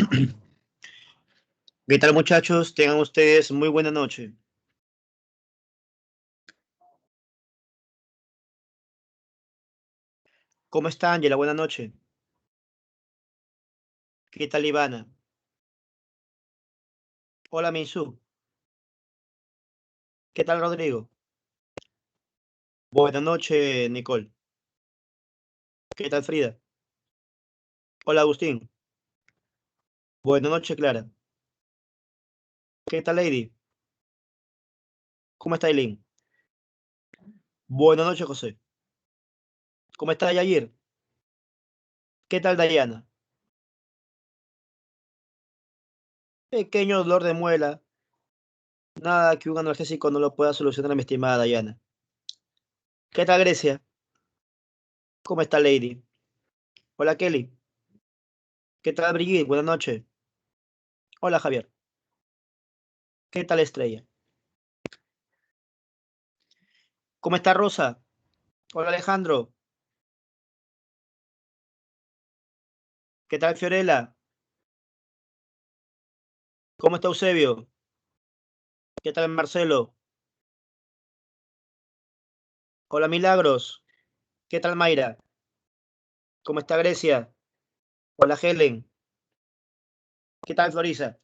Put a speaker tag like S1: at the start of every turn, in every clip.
S1: ¿Qué tal, muchachos? Tengan ustedes muy buena noche. ¿Cómo está, Ángela? Buena noche. ¿Qué tal, Ivana? Hola, Minsu. ¿Qué tal, Rodrigo? Buenas noches, Nicole. ¿Qué tal, Frida? Hola, Agustín. Buenas noches, Clara. ¿Qué tal, Lady? ¿Cómo está, Eileen? Buenas noches, José. ¿Cómo está, Yair? ¿Qué tal, Dayana? Pequeño dolor de muela. Nada que un analgésico no lo pueda solucionar, mi estimada Dayana. ¿Qué tal, Grecia? ¿Cómo está, Lady? Hola, Kelly. ¿Qué tal, Brigitte? Buenas noches. Hola, Javier. ¿Qué tal, Estrella? ¿Cómo está, Rosa? Hola, Alejandro. ¿Qué tal, Fiorella? ¿Cómo está, Eusebio? ¿Qué tal, Marcelo? Hola, Milagros. ¿Qué tal, Mayra? ¿Cómo está, Grecia? Hola, Helen. ¿Qué tal, Florisa?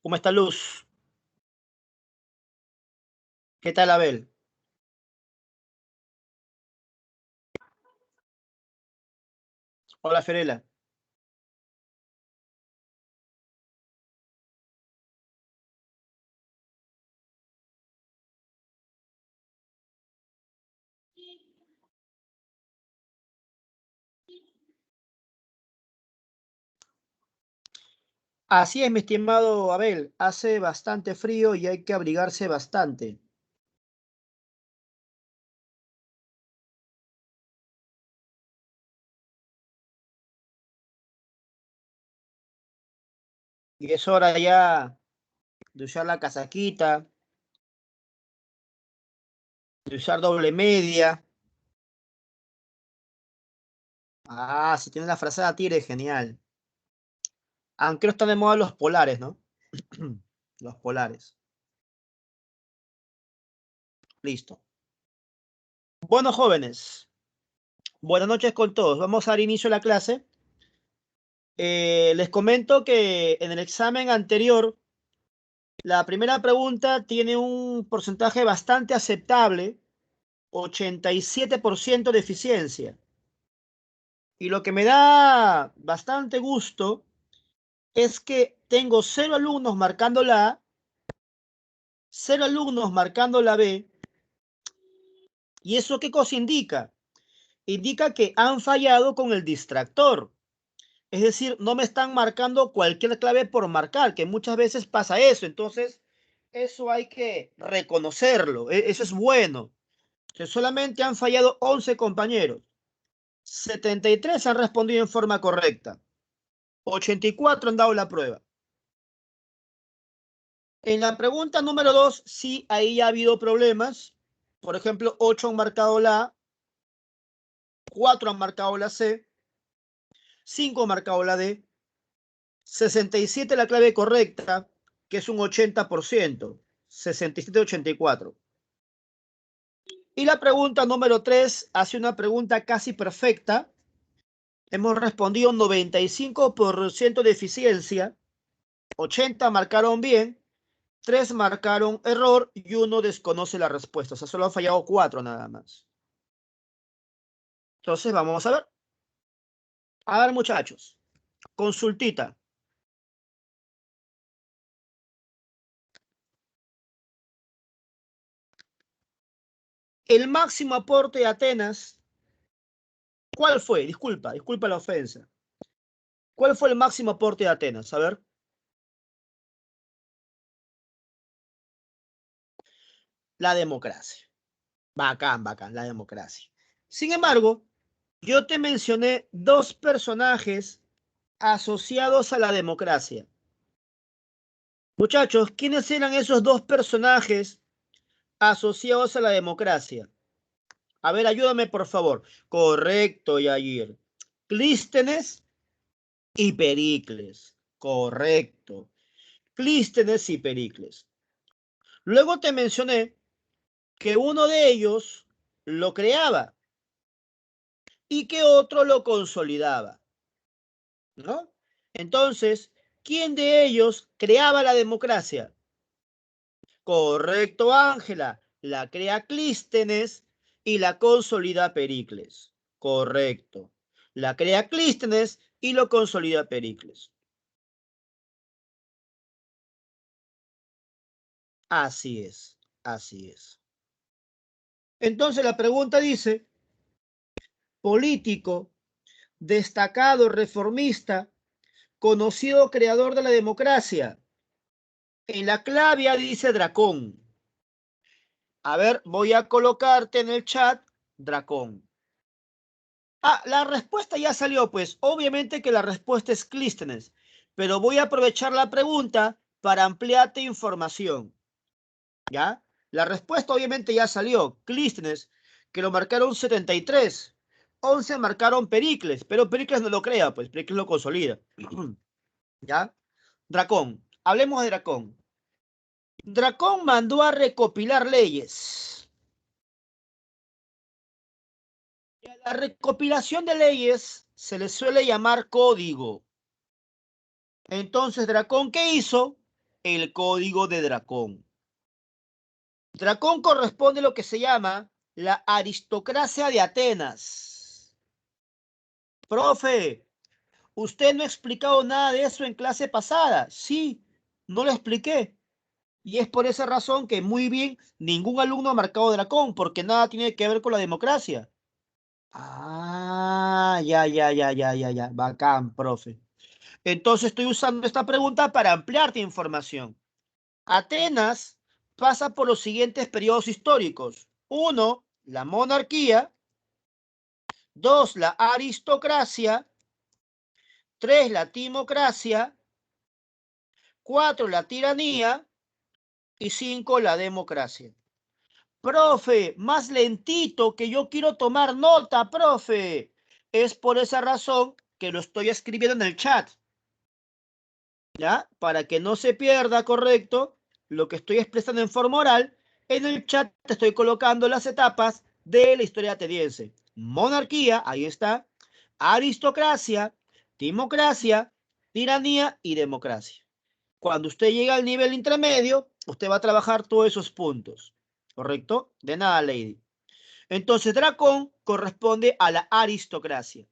S1: ¿Cómo está, Luz? ¿Qué tal, Abel? Hola, Fiorella. Así es, mi estimado Abel. Hace bastante frío y hay que abrigarse bastante. Y es hora ya de usar la casaquita, de usar doble media. Ah, si tiene la frazada tire, genial. Aunque no están de moda los polares, ¿no? Los polares. Listo. Bueno, jóvenes, buenas noches con todos. Vamos a dar inicio a la clase. Les comento que en el examen anterior, la primera pregunta tiene un porcentaje bastante aceptable, 87% de eficiencia. Y lo que me da bastante gusto es que tengo 0 alumnos marcando la A, 0 alumnos marcando la B. ¿Y eso qué cosa indica? Indica que han fallado con el distractor. Es decir, no me están marcando cualquier clave por marcar, que muchas veces pasa eso. Entonces, eso hay que reconocerlo. Eso es bueno. Que solamente han fallado 11 compañeros. 73 han respondido en forma correcta. 84 han dado la prueba. En la pregunta número 2, sí, ahí ya ha habido problemas. Por ejemplo, 8 han marcado la A, 4 han marcado la C, 5 han marcado la D, 67 la clave correcta, que es un 80%, 67-84. Y la pregunta número 3 hace una pregunta casi perfecta. Hemos respondido 95% de eficiencia, 80 marcaron bien, 3 marcaron error y 1 desconoce la respuesta. O sea, solo han fallado 4 nada más. Entonces, vamos a ver. A ver, muchachos. Consultita. El máximo aporte de Atenas ¿Cuál fue? Disculpa la ofensa. ¿Cuál fue el máximo aporte de Atenas? A ver. La democracia. Bacán, la democracia. Sin embargo, yo te mencioné dos personajes asociados a la democracia. Muchachos, ¿quiénes eran esos dos personajes asociados a la democracia? A ver, ayúdame, por favor. Correcto, Yair. Clístenes y Pericles. Correcto. Clístenes y Pericles. Luego te mencioné que uno de ellos lo creaba y que otro lo consolidaba, ¿no? Entonces, ¿quién de ellos creaba la democracia? Correcto, Ángela. La crea Clístenes y la consolida Pericles. Correcto. La crea Clístenes y lo consolida Pericles. Así es, así es. Entonces la pregunta dice, político, destacado, reformista, conocido creador de la democracia. En la clave dice Dracón. A ver, voy a colocarte en el chat Dracón. Ah, la respuesta ya salió, pues. Obviamente que la respuesta es Clístenes, pero voy a aprovechar la pregunta para ampliarte información. ¿Ya? La respuesta obviamente ya salió. Clístenes, que lo marcaron 73. 11 marcaron Pericles, pero Pericles no lo crea, pues Pericles lo consolida. ¿Ya? Dracón. Hablemos de Dracón. Dracón mandó a recopilar leyes. Y a la recopilación de leyes se le suele llamar código. Entonces, Dracón, ¿qué hizo? El código de Dracón. Dracón corresponde a lo que se llama la aristocracia de Atenas. Profe, usted no ha explicado nada de eso en clase pasada. Sí, no lo expliqué. Y es por esa razón que muy bien, ningún alumno ha marcado Dracón, porque nada tiene que ver con la democracia. Ah, ya. Bacán, profe. Entonces estoy usando esta pregunta para ampliarte información. Atenas pasa por los siguientes periodos históricos. 1, la monarquía. 2, la aristocracia. 3, la timocracia. 4, la tiranía. Y 5, la democracia. Profe, más lentito que yo quiero tomar nota, profe. Es por esa razón que lo estoy escribiendo en el chat. ¿Ya? Para que no se pierda, correcto, lo que estoy expresando en forma oral, en el chat te estoy colocando las etapas de la historia ateniense. Monarquía, ahí está. Aristocracia, timocracia, tiranía y democracia. Cuando usted llega al nivel intermedio, usted va a trabajar todos esos puntos. ¿Correcto? De nada, Lady. Entonces, Dracón corresponde a la aristocracia.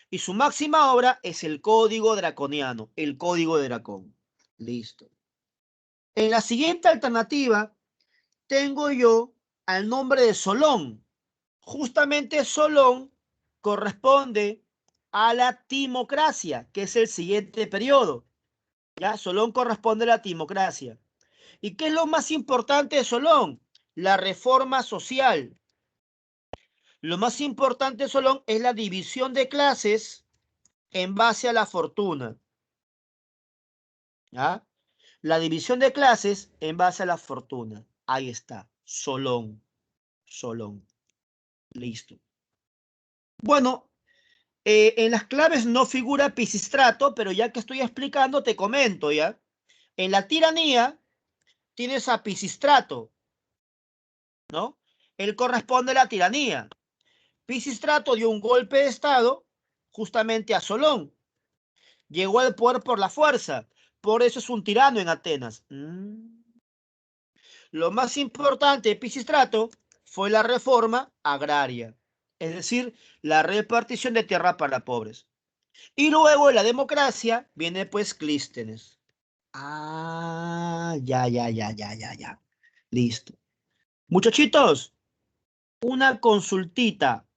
S1: Y su máxima obra es el Código Draconiano, el Código de Dracón. Listo. En la siguiente alternativa, tengo yo al nombre de Solón. Justamente Solón corresponde a la timocracia, que es el siguiente periodo. ¿Ya? Solón corresponde a la timocracia. ¿Y qué es lo más importante de Solón? La reforma social. Lo más importante de Solón es la división de clases en base a la fortuna. ¿Ya? La división de clases en base a la fortuna. Ahí está. Solón. Solón. Listo. Bueno, en las claves no figura Pisistrato, pero ya que estoy explicando, te comento, ¿ya? En la tiranía tienes a Pisistrato, ¿no? Él corresponde a la tiranía. Pisistrato dio un golpe de estado justamente a Solón. Llegó al poder por la fuerza. Por eso es un tirano en Atenas. Lo más importante de Pisistrato fue la reforma agraria, es decir, la repartición de tierra para pobres. Y luego en la democracia viene pues Clístenes. Ah, ya. Listo. Muchachitos, una consultita,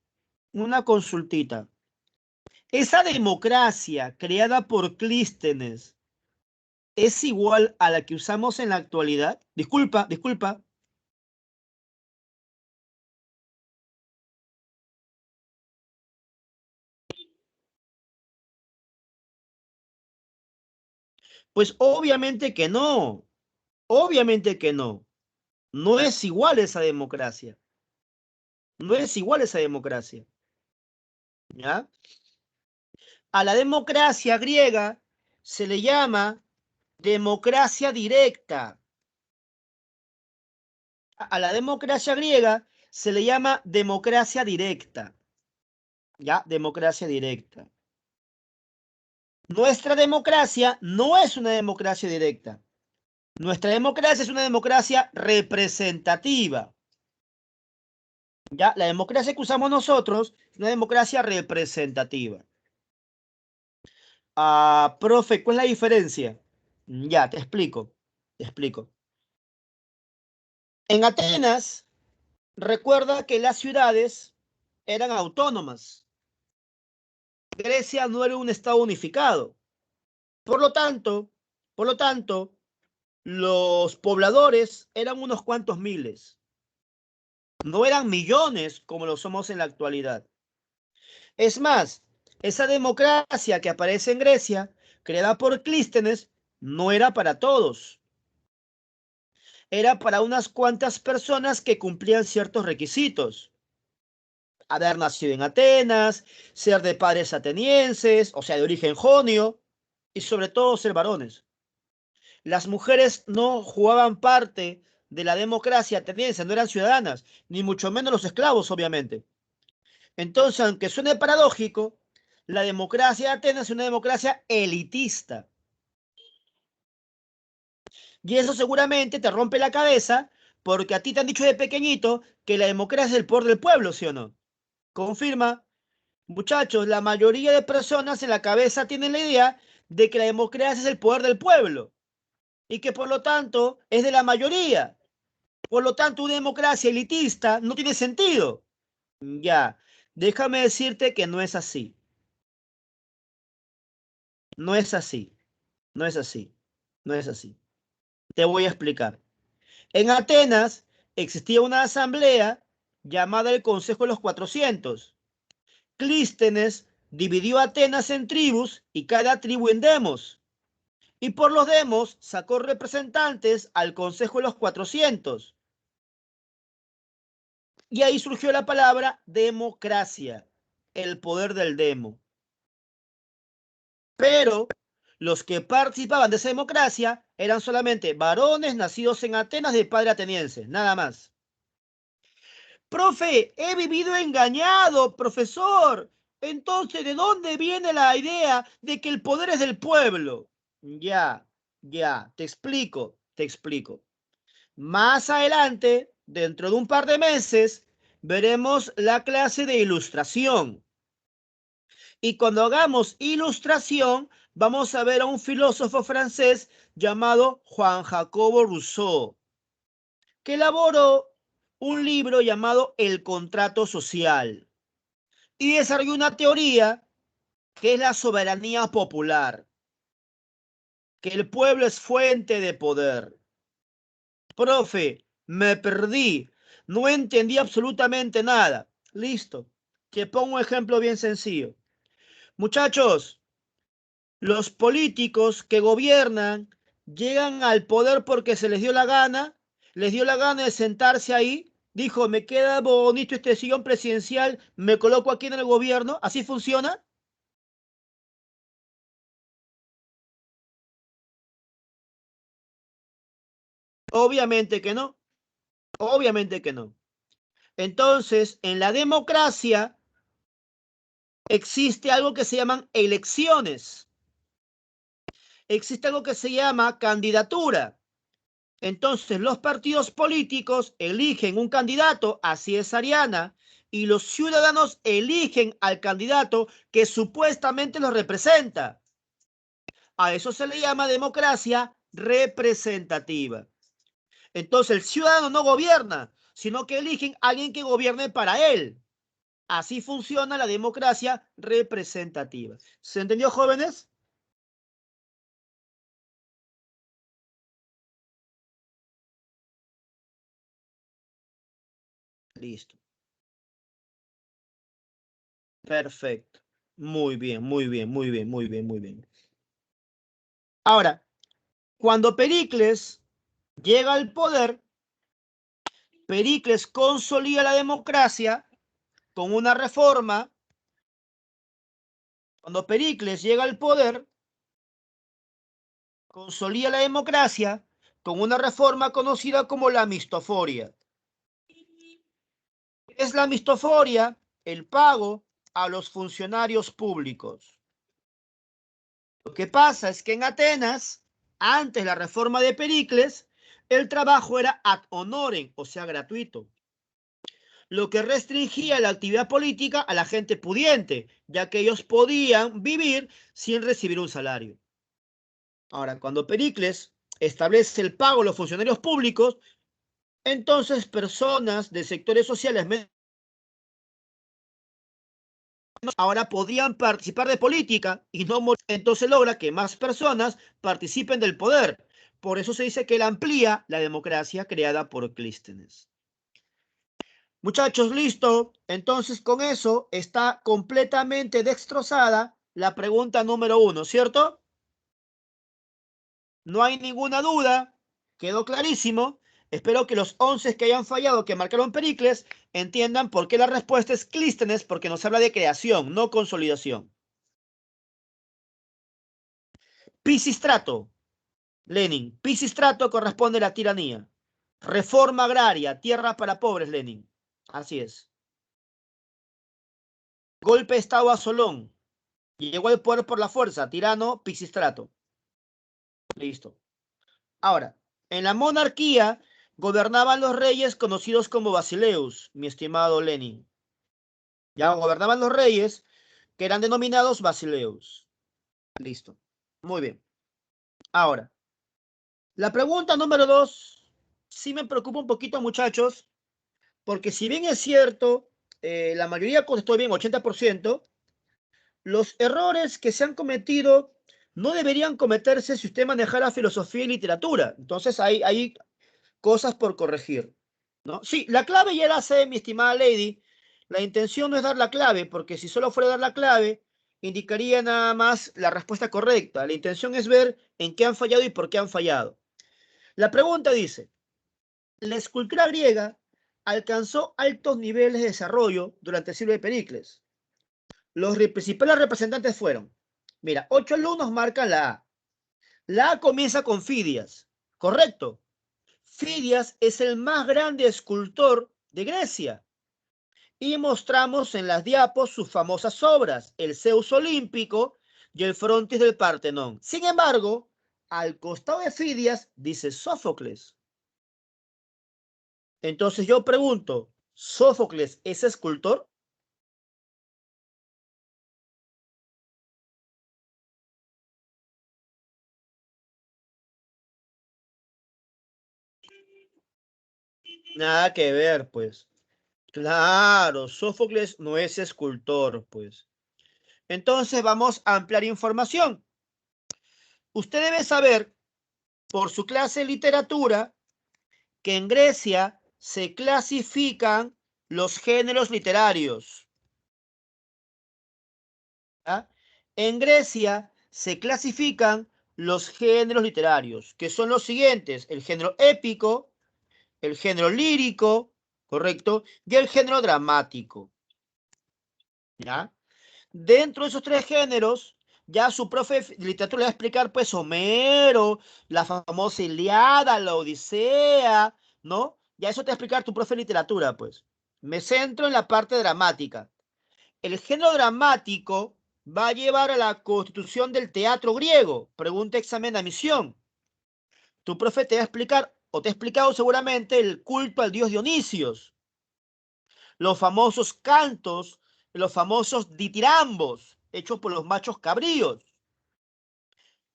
S1: una consultita. Esa democracia creada por Clístenes es igual a la que usamos en la actualidad. Disculpa, disculpa. Pues obviamente que no. Obviamente que no. No es igual esa democracia. No es igual esa democracia. ¿Ya? A la democracia griega se le llama democracia directa. A la democracia griega se le llama democracia directa. ¿Ya? Democracia directa. Nuestra democracia no es una democracia directa. Nuestra democracia es una democracia representativa. ¿Ya? La democracia que usamos nosotros es una democracia representativa. Profe, ¿cuál es la diferencia? Ya, te explico. Te explico. En Atenas, recuerda que las ciudades eran autónomas. Grecia no era un estado unificado. Por lo tanto, por lo tanto, los pobladores eran unos cuantos miles. No eran millones como lo somos en la actualidad. Es más, esa democracia que aparece en Grecia, creada por Clístenes, no era para todos. Era para unas cuantas personas que cumplían ciertos requisitos. Haber nacido en Atenas, ser de padres atenienses, o sea, de origen jonio, y sobre todo ser varones. Las mujeres no jugaban parte de la democracia ateniense, no eran ciudadanas, ni mucho menos los esclavos, obviamente. Entonces, aunque suene paradójico, la democracia de Atenas es una democracia elitista. Y eso seguramente te rompe la cabeza porque a ti te han dicho de pequeñito que la democracia es el poder del pueblo, ¿sí o no? Confirma. Muchachos, la mayoría de personas en la cabeza tienen la idea de que la democracia es el poder del pueblo y que por lo tanto es de la mayoría. Por lo tanto, una democracia elitista no tiene sentido. Ya, déjame decirte que no es así. No es así. No es así. No es así. Te voy a explicar. En Atenas existía una asamblea llamada el Consejo de los 400. Clístenes dividió Atenas en tribus y cada tribu en demos. Y por los demos sacó representantes al Consejo de los 400. Y ahí surgió la palabra democracia, el poder del demo. Pero los que participaban de esa democracia eran solamente varones nacidos en Atenas de padre ateniense, nada más. Profe, he vivido engañado, profesor. Entonces, ¿de dónde viene la idea de que el poder es del pueblo? Ya, ya, te explico, te explico. Más adelante, dentro de un par de meses, veremos la clase de ilustración. Y cuando hagamos ilustración, vamos a ver a un filósofo francés llamado Juan Jacobo Rousseau, que elaboró un libro llamado El Contrato Social y desarrolló una teoría que es la soberanía popular, que el pueblo es fuente de poder. Profe, me perdí, no entendí absolutamente nada. Listo, te pongo un ejemplo bien sencillo. Muchachos, los políticos que gobiernan llegan al poder porque se les dio la gana de sentarse ahí, dijo, me queda bonito este sillón presidencial, me coloco aquí en el gobierno, ¿así funciona? Obviamente que no, obviamente que no. Entonces, en la democracia existe algo que se llaman elecciones, existe algo que se llama candidatura. Entonces, los partidos políticos eligen un candidato, así es Ariana, y los ciudadanos eligen al candidato que supuestamente los representa. A eso se le llama democracia representativa. Entonces, el ciudadano no gobierna, sino que eligen a alguien que gobierne para él. Así funciona la democracia representativa. ¿Se entendió, jóvenes? Listo. Perfecto. Muy bien, muy bien, muy bien, muy bien, muy bien. Ahora, cuando Pericles llega al poder, Pericles consolida la democracia con una reforma. Cuando Pericles llega al poder, consolida la democracia con una reforma conocida como la mistoforia. Es la mistoforia el pago a los funcionarios públicos. Lo que pasa es que en Atenas, antes de la reforma de Pericles, el trabajo era ad honorem, o sea, gratuito, lo que restringía la actividad política a la gente pudiente, ya que ellos podían vivir sin recibir un salario. Ahora, cuando Pericles establece el pago a los funcionarios públicos, entonces personas de sectores sociales ahora podían participar de política y no entonces logra que más personas participen del poder. Por eso se dice que él amplía la democracia creada por Clístenes. Muchachos, listo. Entonces con eso está completamente destrozada la pregunta número 1, ¿cierto? No hay ninguna duda. Quedó clarísimo. Espero que los 11 que hayan fallado, que marcaron Pericles, entiendan por qué la respuesta es Clístenes, porque nos habla de creación, no consolidación. Pisistrato. Lenin. Pisistrato corresponde a la tiranía. Reforma agraria, tierra para pobres, Lenin. Así es. Golpe de Estado a Solón. Llegó al poder por la fuerza, tirano, Pisistrato. Listo. Ahora, en la monarquía gobernaban los reyes conocidos como basileus, mi estimado Lenin. Ya gobernaban los reyes que eran denominados basileus. Listo. Muy bien. Ahora, la pregunta número 2 sí me preocupa un poquito, muchachos, porque si bien es cierto, la mayoría contestó bien, 80%, los errores que se han cometido no deberían cometerse si usted manejara filosofía y literatura. Entonces hay cosas por corregir, ¿no? Sí, la clave ya la sé, mi estimada Lady. La intención no es dar la clave, porque si solo fuera dar la clave, indicaría nada más la respuesta correcta. La intención es ver en qué han fallado y por qué han fallado. La pregunta dice, la escultura griega alcanzó altos niveles de desarrollo durante el siglo de Pericles. Los principales representantes fueron, mira, 8 alumnos marcan la A. La A comienza con Fidias, ¿correcto? Fidias es el más grande escultor de Grecia. Y mostramos en las diapos sus famosas obras, el Zeus Olímpico y el Frontis del Partenón. Sin embargo, al costado de Fidias dice Sófocles. Entonces yo pregunto, ¿Sófocles es escultor? Nada que ver, pues. Claro, Sófocles no es escultor, pues. Entonces vamos a ampliar información. Usted debe saber, por su clase de literatura, que en Grecia se clasifican los géneros literarios. ¿Ah? En Grecia se clasifican los géneros literarios, que son los siguientes: el género épico, el género lírico, ¿correcto? Y el género dramático, ¿ya? Dentro de esos tres géneros, ya su profe de literatura le va a explicar, pues, Homero, la famosa Ilíada, la Odisea, ¿no? Ya eso te va a explicar tu profe de literatura, pues. Me centro en la parte dramática. El género dramático va a llevar a la constitución del teatro griego. Pregunta, examen, admisión. Tu profe te va a explicar, o te ha explicado seguramente, el culto al dios Dionisios, los famosos cantos, los famosos ditirambos, hechos por los machos cabríos.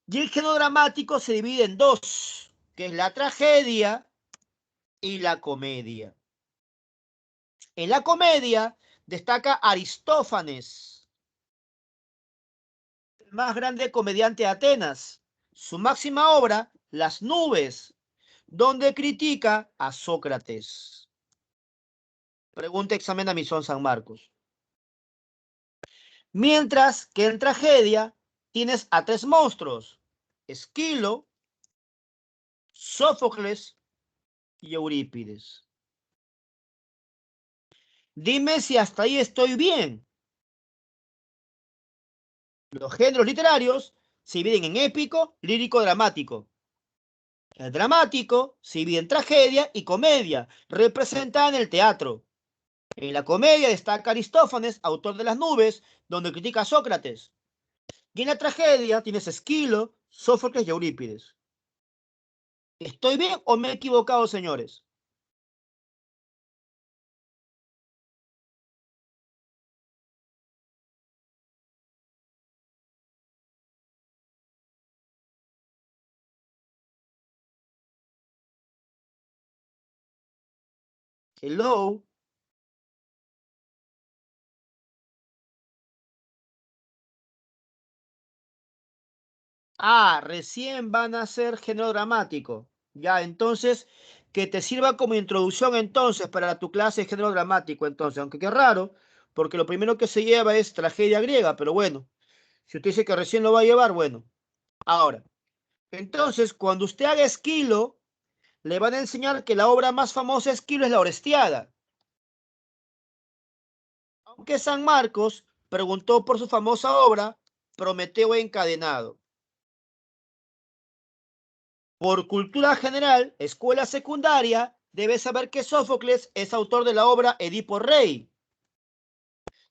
S1: Y el género dramático se divide en dos, que es la tragedia y la comedia. En la comedia destaca Aristófanes, el más grande comediante de Atenas. Su máxima obra, Las nubes, donde critica a Sócrates. Pregunta examen a Misón San Marcos. Mientras que en tragedia tienes a tres monstruos: Esquilo, Sófocles y Eurípides. Dime si hasta ahí estoy bien. Los géneros literarios se dividen en épico, lírico, dramático. El dramático se divide en tragedia y comedia, representada en el teatro. En la comedia destaca Aristófanes, autor de Las nubes, donde critica a Sócrates. Y en la tragedia tienes Esquilo, Sófocles y Eurípides. ¿Estoy bien o me he equivocado, señores? Hello. Ah, recién van a ser género dramático. Ya, entonces, que te sirva como introducción entonces para tu clase de género dramático, entonces, aunque qué raro, porque lo primero que se lleva es tragedia griega, pero bueno, si usted dice que recién lo va a llevar, bueno. Ahora, entonces, cuando usted haga Esquilo, le van a enseñar que la obra más famosa de Esquilo es la Orestiada. Aunque San Marcos preguntó por su famosa obra, Prometeo encadenado. Por cultura general, escuela secundaria, debes saber que Sófocles es autor de la obra Edipo Rey,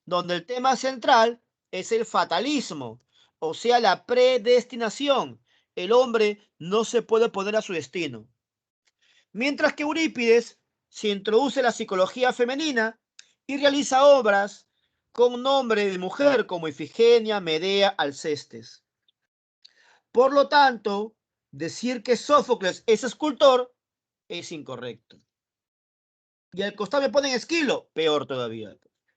S1: donde el tema central es el fatalismo, o sea, la predestinación. El hombre no se puede poner a su destino. Mientras que Eurípides se introduce la psicología femenina y realiza obras con nombre de mujer como Ifigenia, Medea, Alcestes. Por lo tanto, decir que Sófocles es escultor es incorrecto. Y al costado me ponen Esquilo, peor todavía.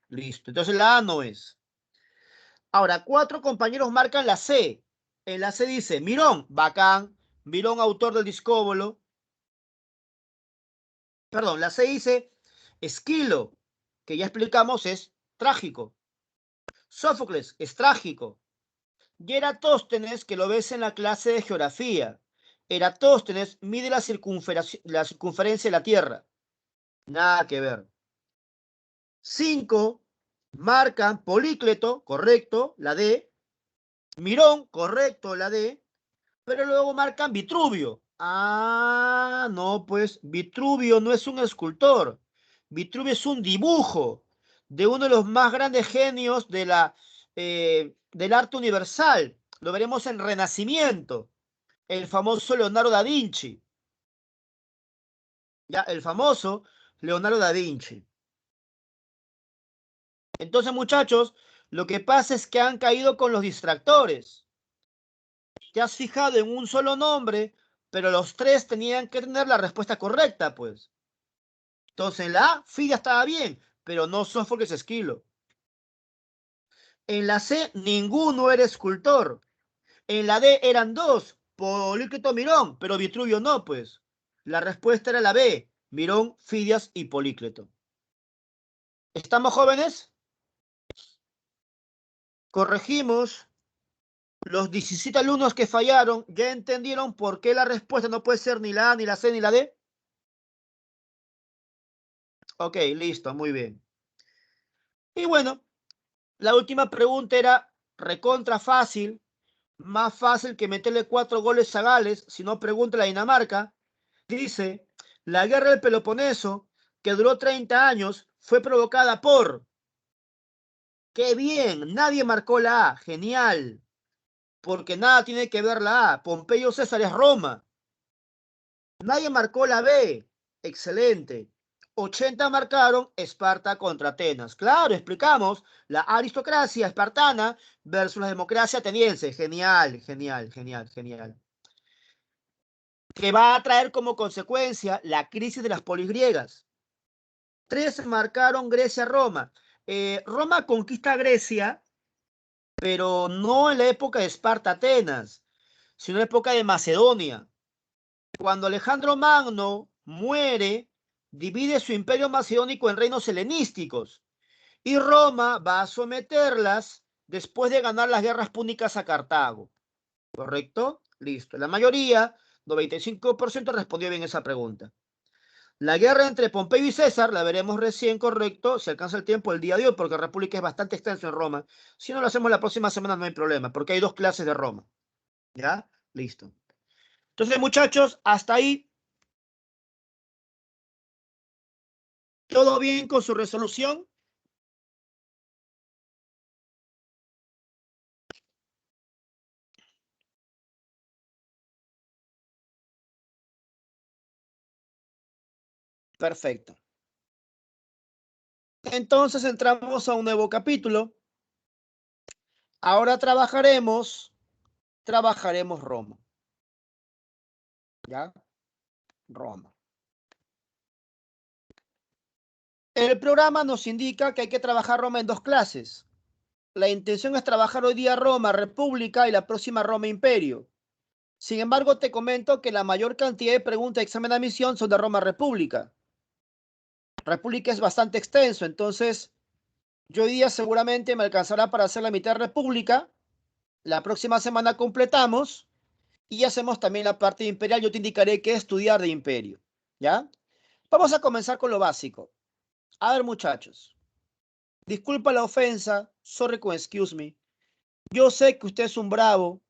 S1: Listo, entonces la A no es. Ahora, cuatro compañeros marcan la C. En la C dice Mirón, bacán. Mirón, autor del Discóbolo. Perdón, la C dice Esquilo, que ya explicamos es trágico. Sófocles es trágico. Y Eratóstenes, que lo ves en la clase de geografía. Eratóstenes mide la circunferencia de la Tierra. Nada que ver. 5 marcan Polícleto, correcto, la D. Mirón, correcto, la D. Pero luego marcan Vitruvio. Ah, no, pues Vitruvio no es un escultor. Vitruvio es un dibujo de uno de los más grandes genios del arte universal. Lo veremos en Renacimiento. El famoso Leonardo da Vinci. Ya, el famoso Leonardo da Vinci. Entonces, muchachos, lo que pasa es que han caído con los distractores. Te has fijado en un solo nombre, pero los tres tenían que tener la respuesta correcta, pues. Entonces, en la A, Fidia estaba bien, pero no Sófocles Esquilo. En la C, ninguno era escultor. En la D eran dos, Polícleto, Mirón, pero Vitruvio no, pues. La respuesta era la B, Mirón, Fidias y Polícleto. ¿Estamos jóvenes? Corregimos. Los 17 alumnos que fallaron ya entendieron por qué la respuesta no puede ser ni la A, ni la C, ni la D. Ok, listo, muy bien. Y bueno, la última pregunta era recontra fácil, más fácil que meterle 4 goles a Gales, si no pregúntale a Dinamarca. Dice, la guerra del Peloponeso, que duró 30 años, fue provocada por... ¡Qué bien! Nadie marcó la A, genial, porque nada tiene que ver la A. Pompeyo César es Roma. Nadie marcó la B. Excelente. 80 marcaron Esparta contra Atenas. Claro, explicamos la aristocracia espartana versus la democracia ateniense. Genial, genial, genial, genial. Que va a traer como consecuencia la crisis de las polis griegas. 3 marcaron Grecia-Roma. Roma conquista Grecia, pero no en la época de Esparta-Atenas, sino en la época de Macedonia. Cuando Alejandro Magno muere, divide su imperio macedónico en reinos helenísticos y Roma va a someterlas después de ganar las guerras púnicas a Cartago. ¿Correcto? Listo. La mayoría, 95%, respondió bien esa pregunta. La guerra entre Pompeyo y César la veremos recién, correcto, si alcanza el tiempo el día de hoy, porque la República es bastante extenso en Roma. Si no lo hacemos la próxima semana no hay problema, porque hay dos clases de Roma. ¿Ya? Listo. Entonces, muchachos, hasta ahí. ¿Todo bien con su resolución? Perfecto. Entonces entramos a un nuevo capítulo. Ahora trabajaremos Roma. ¿Ya? Roma. El programa nos indica que hay que trabajar Roma en dos clases. La intención es trabajar hoy día Roma República y la próxima Roma Imperio. Sin embargo, te comento que la mayor cantidad de preguntas de examen de admisión son de Roma República. República es bastante extenso, entonces yo hoy día seguramente me alcanzará para hacer la mitad de República. La próxima semana completamos y hacemos también la parte de Imperial. Yo te indicaré qué estudiar de Imperio. ¿Ya? Vamos a comenzar con lo básico. A ver, muchachos. Disculpa la ofensa. Sorry con excuse me. Yo sé que usted es un bravo.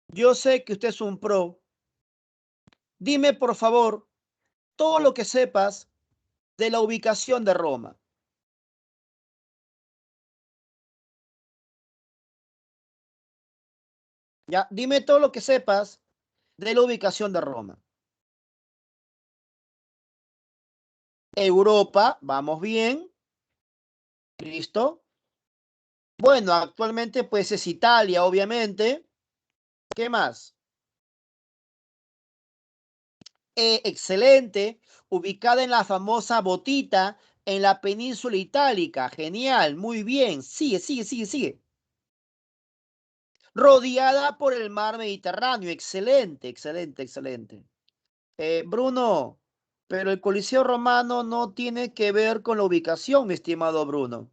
S1: Yo sé que usted es un pro. Dime, por favor, todo lo que sepas de la ubicación de Roma. Ya, dime todo lo que sepas de la ubicación de Roma. Europa, vamos bien. Listo. Bueno, actualmente pues es Italia, obviamente. ¿Qué más? Excelente. Ubicada en la famosa Botita en la península itálica. Genial, muy bien. Sigue, sigue, sigue, sigue. Rodeada por el mar Mediterráneo. Excelente, excelente, excelente. Bruno, pero el Coliseo Romano no tiene que ver con la ubicación, mi estimado Bruno.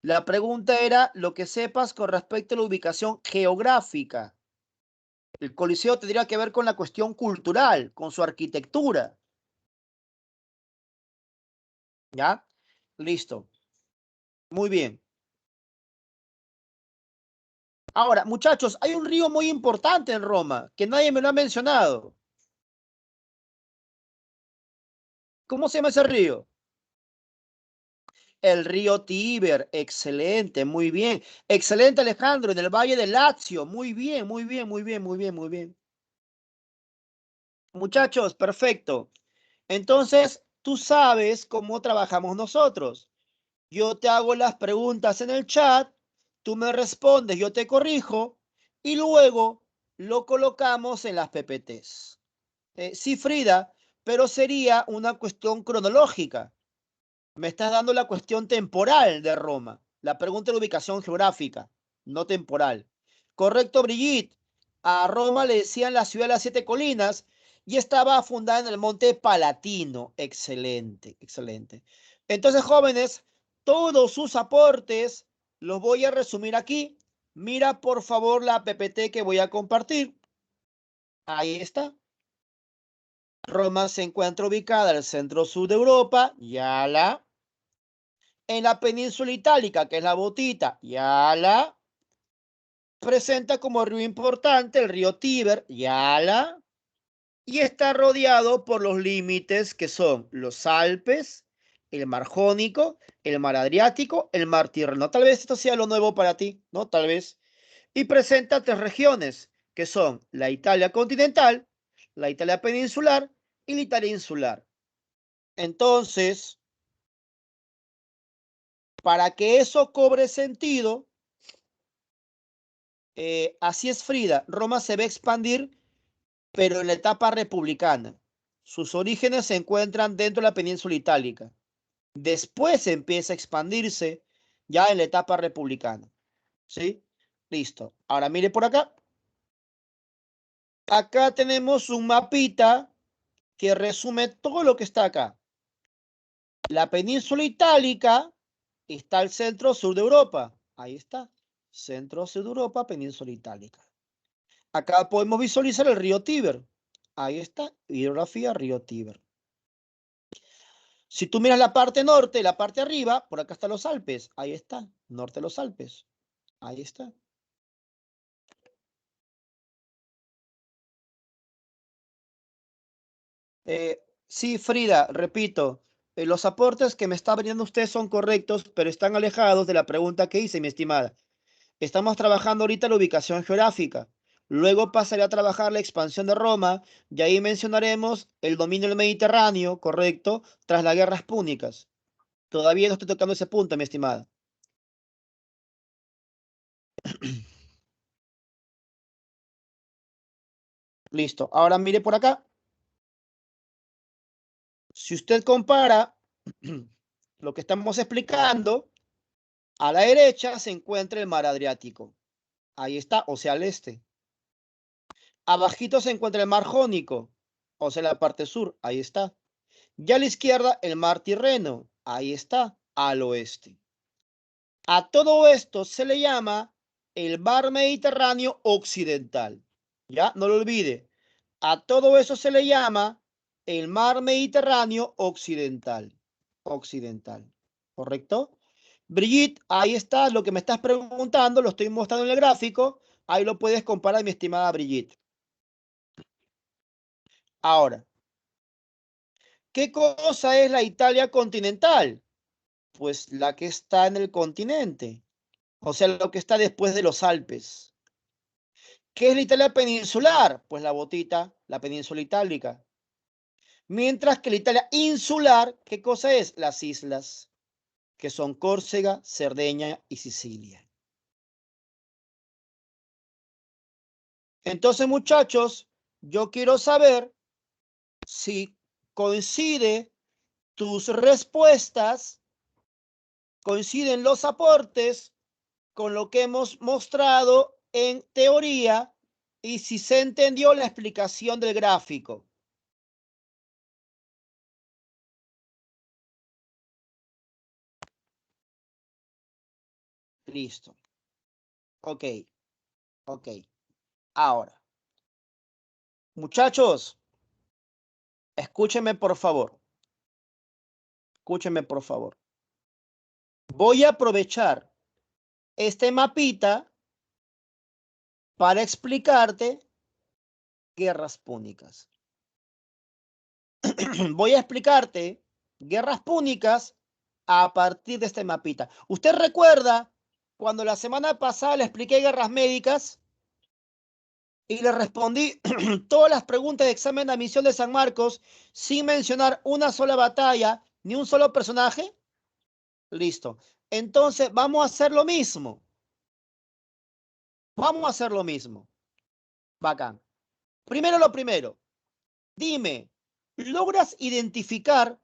S1: La pregunta era lo que sepas con respecto a la ubicación geográfica. El Coliseo tendría que ver con la cuestión cultural, con su arquitectura. ¿Ya? Listo. Muy bien. Ahora, muchachos, hay un río muy importante en Roma que nadie me lo ha mencionado. ¿Cómo se llama ese río? El río Tíber. Excelente, muy bien. Excelente, Alejandro, en el Valle del Lazio. Muy bien, muy bien, muy bien, muy bien, muy bien. Muchachos, perfecto. Entonces, tú sabes cómo trabajamos nosotros. Yo te hago las preguntas en el chat, tú me respondes, yo te corrijo y luego lo colocamos en las PPTs. Sí, Frida, pero sería una cuestión cronológica. Me estás dando la cuestión temporal de Roma. La pregunta de la ubicación geográfica, no temporal. Correcto, Brigitte. A Roma le decían la ciudad de las siete colinas y estaba fundada en el monte Palatino. Excelente, excelente. Entonces, jóvenes, todos sus aportes los voy a resumir aquí. Mira, por favor, la PPT que voy a compartir. Ahí está. Roma se encuentra ubicada en el centro-sur de Europa. Ya la. En la península itálica, que es la Botita, ya la. Presenta como río importante el río Tíber, ya la. Y está rodeado por los límites que son los Alpes, el mar Jónico, el mar Adriático, el mar Tirreno. Tal vez esto sea lo nuevo para ti, ¿no? Tal vez. Y presenta tres regiones, que son la Italia continental, la Italia peninsular y la Italia insular. Entonces, para que eso cobre sentido, así es Frida, Roma se va a expandir, pero en la etapa republicana. Sus orígenes se encuentran dentro de la península itálica. Después empieza a expandirse ya en la etapa republicana. ¿Sí? Listo. Ahora mire por acá. Acá tenemos un mapita que resume todo lo que está acá. La península itálica está al centro-sur de Europa. Ahí está. Centro-sur de Europa, península itálica. Acá podemos visualizar el río Tíber. Ahí está. Hidrografía, río Tíber. Si tú miras la parte norte, la parte arriba, por acá están los Alpes. Ahí está. Norte de los Alpes. Ahí está. Sí, Frida, repito, los aportes que me está brindando usted son correctos, pero están alejados de la pregunta que hice, mi estimada. Estamos trabajando ahorita la ubicación geográfica. Luego pasaré a trabajar la expansión de Roma y ahí mencionaremos el dominio del Mediterráneo, correcto, tras las guerras púnicas. Todavía no estoy tocando ese punto, mi estimada. Listo. Ahora mire por acá. Si usted compara lo que estamos explicando, a la derecha se encuentra el mar Adriático. Ahí está, o sea, al este. Abajito se encuentra el mar Jónico, o sea, la parte sur. Ahí está. Y a la izquierda el mar Tirreno. Ahí está, al oeste. A todo esto se le llama el mar Mediterráneo occidental. Ya, no lo olvide. A todo eso se le llama el mar Mediterráneo occidental. Occidental. ¿Correcto? Brigitte, ahí está lo que me estás preguntando, lo estoy mostrando en el gráfico. Ahí lo puedes comparar, mi estimada Brigitte. Ahora, ¿qué cosa es la Italia continental? Pues la que está en el continente, o sea, lo que está después de los Alpes. ¿Qué es la Italia peninsular? Pues la botita, la península itálica. Mientras que la Italia insular, ¿qué cosa es? Las islas, que son Córcega, Cerdeña y Sicilia. Entonces, muchachos, yo quiero saber si coincide tus respuestas, coinciden los aportes con lo que hemos mostrado en teoría y si se entendió la explicación del gráfico. Listo. Ok, ok. Ahora, muchachos, escúchenme por favor. Escúchenme por favor. Voy a aprovechar este mapita para explicarte guerras púnicas. Voy a explicarte guerras púnicas a partir de este mapita. ¿Usted recuerda cuando la semana pasada le expliqué guerras médicas y le respondí todas las preguntas de examen de admisión de San Marcos sin mencionar una sola batalla ni un solo personaje? Listo. Entonces vamos a hacer lo mismo. Vamos a hacer lo mismo. Bacán. Primero lo primero. Dime, ¿logras identificar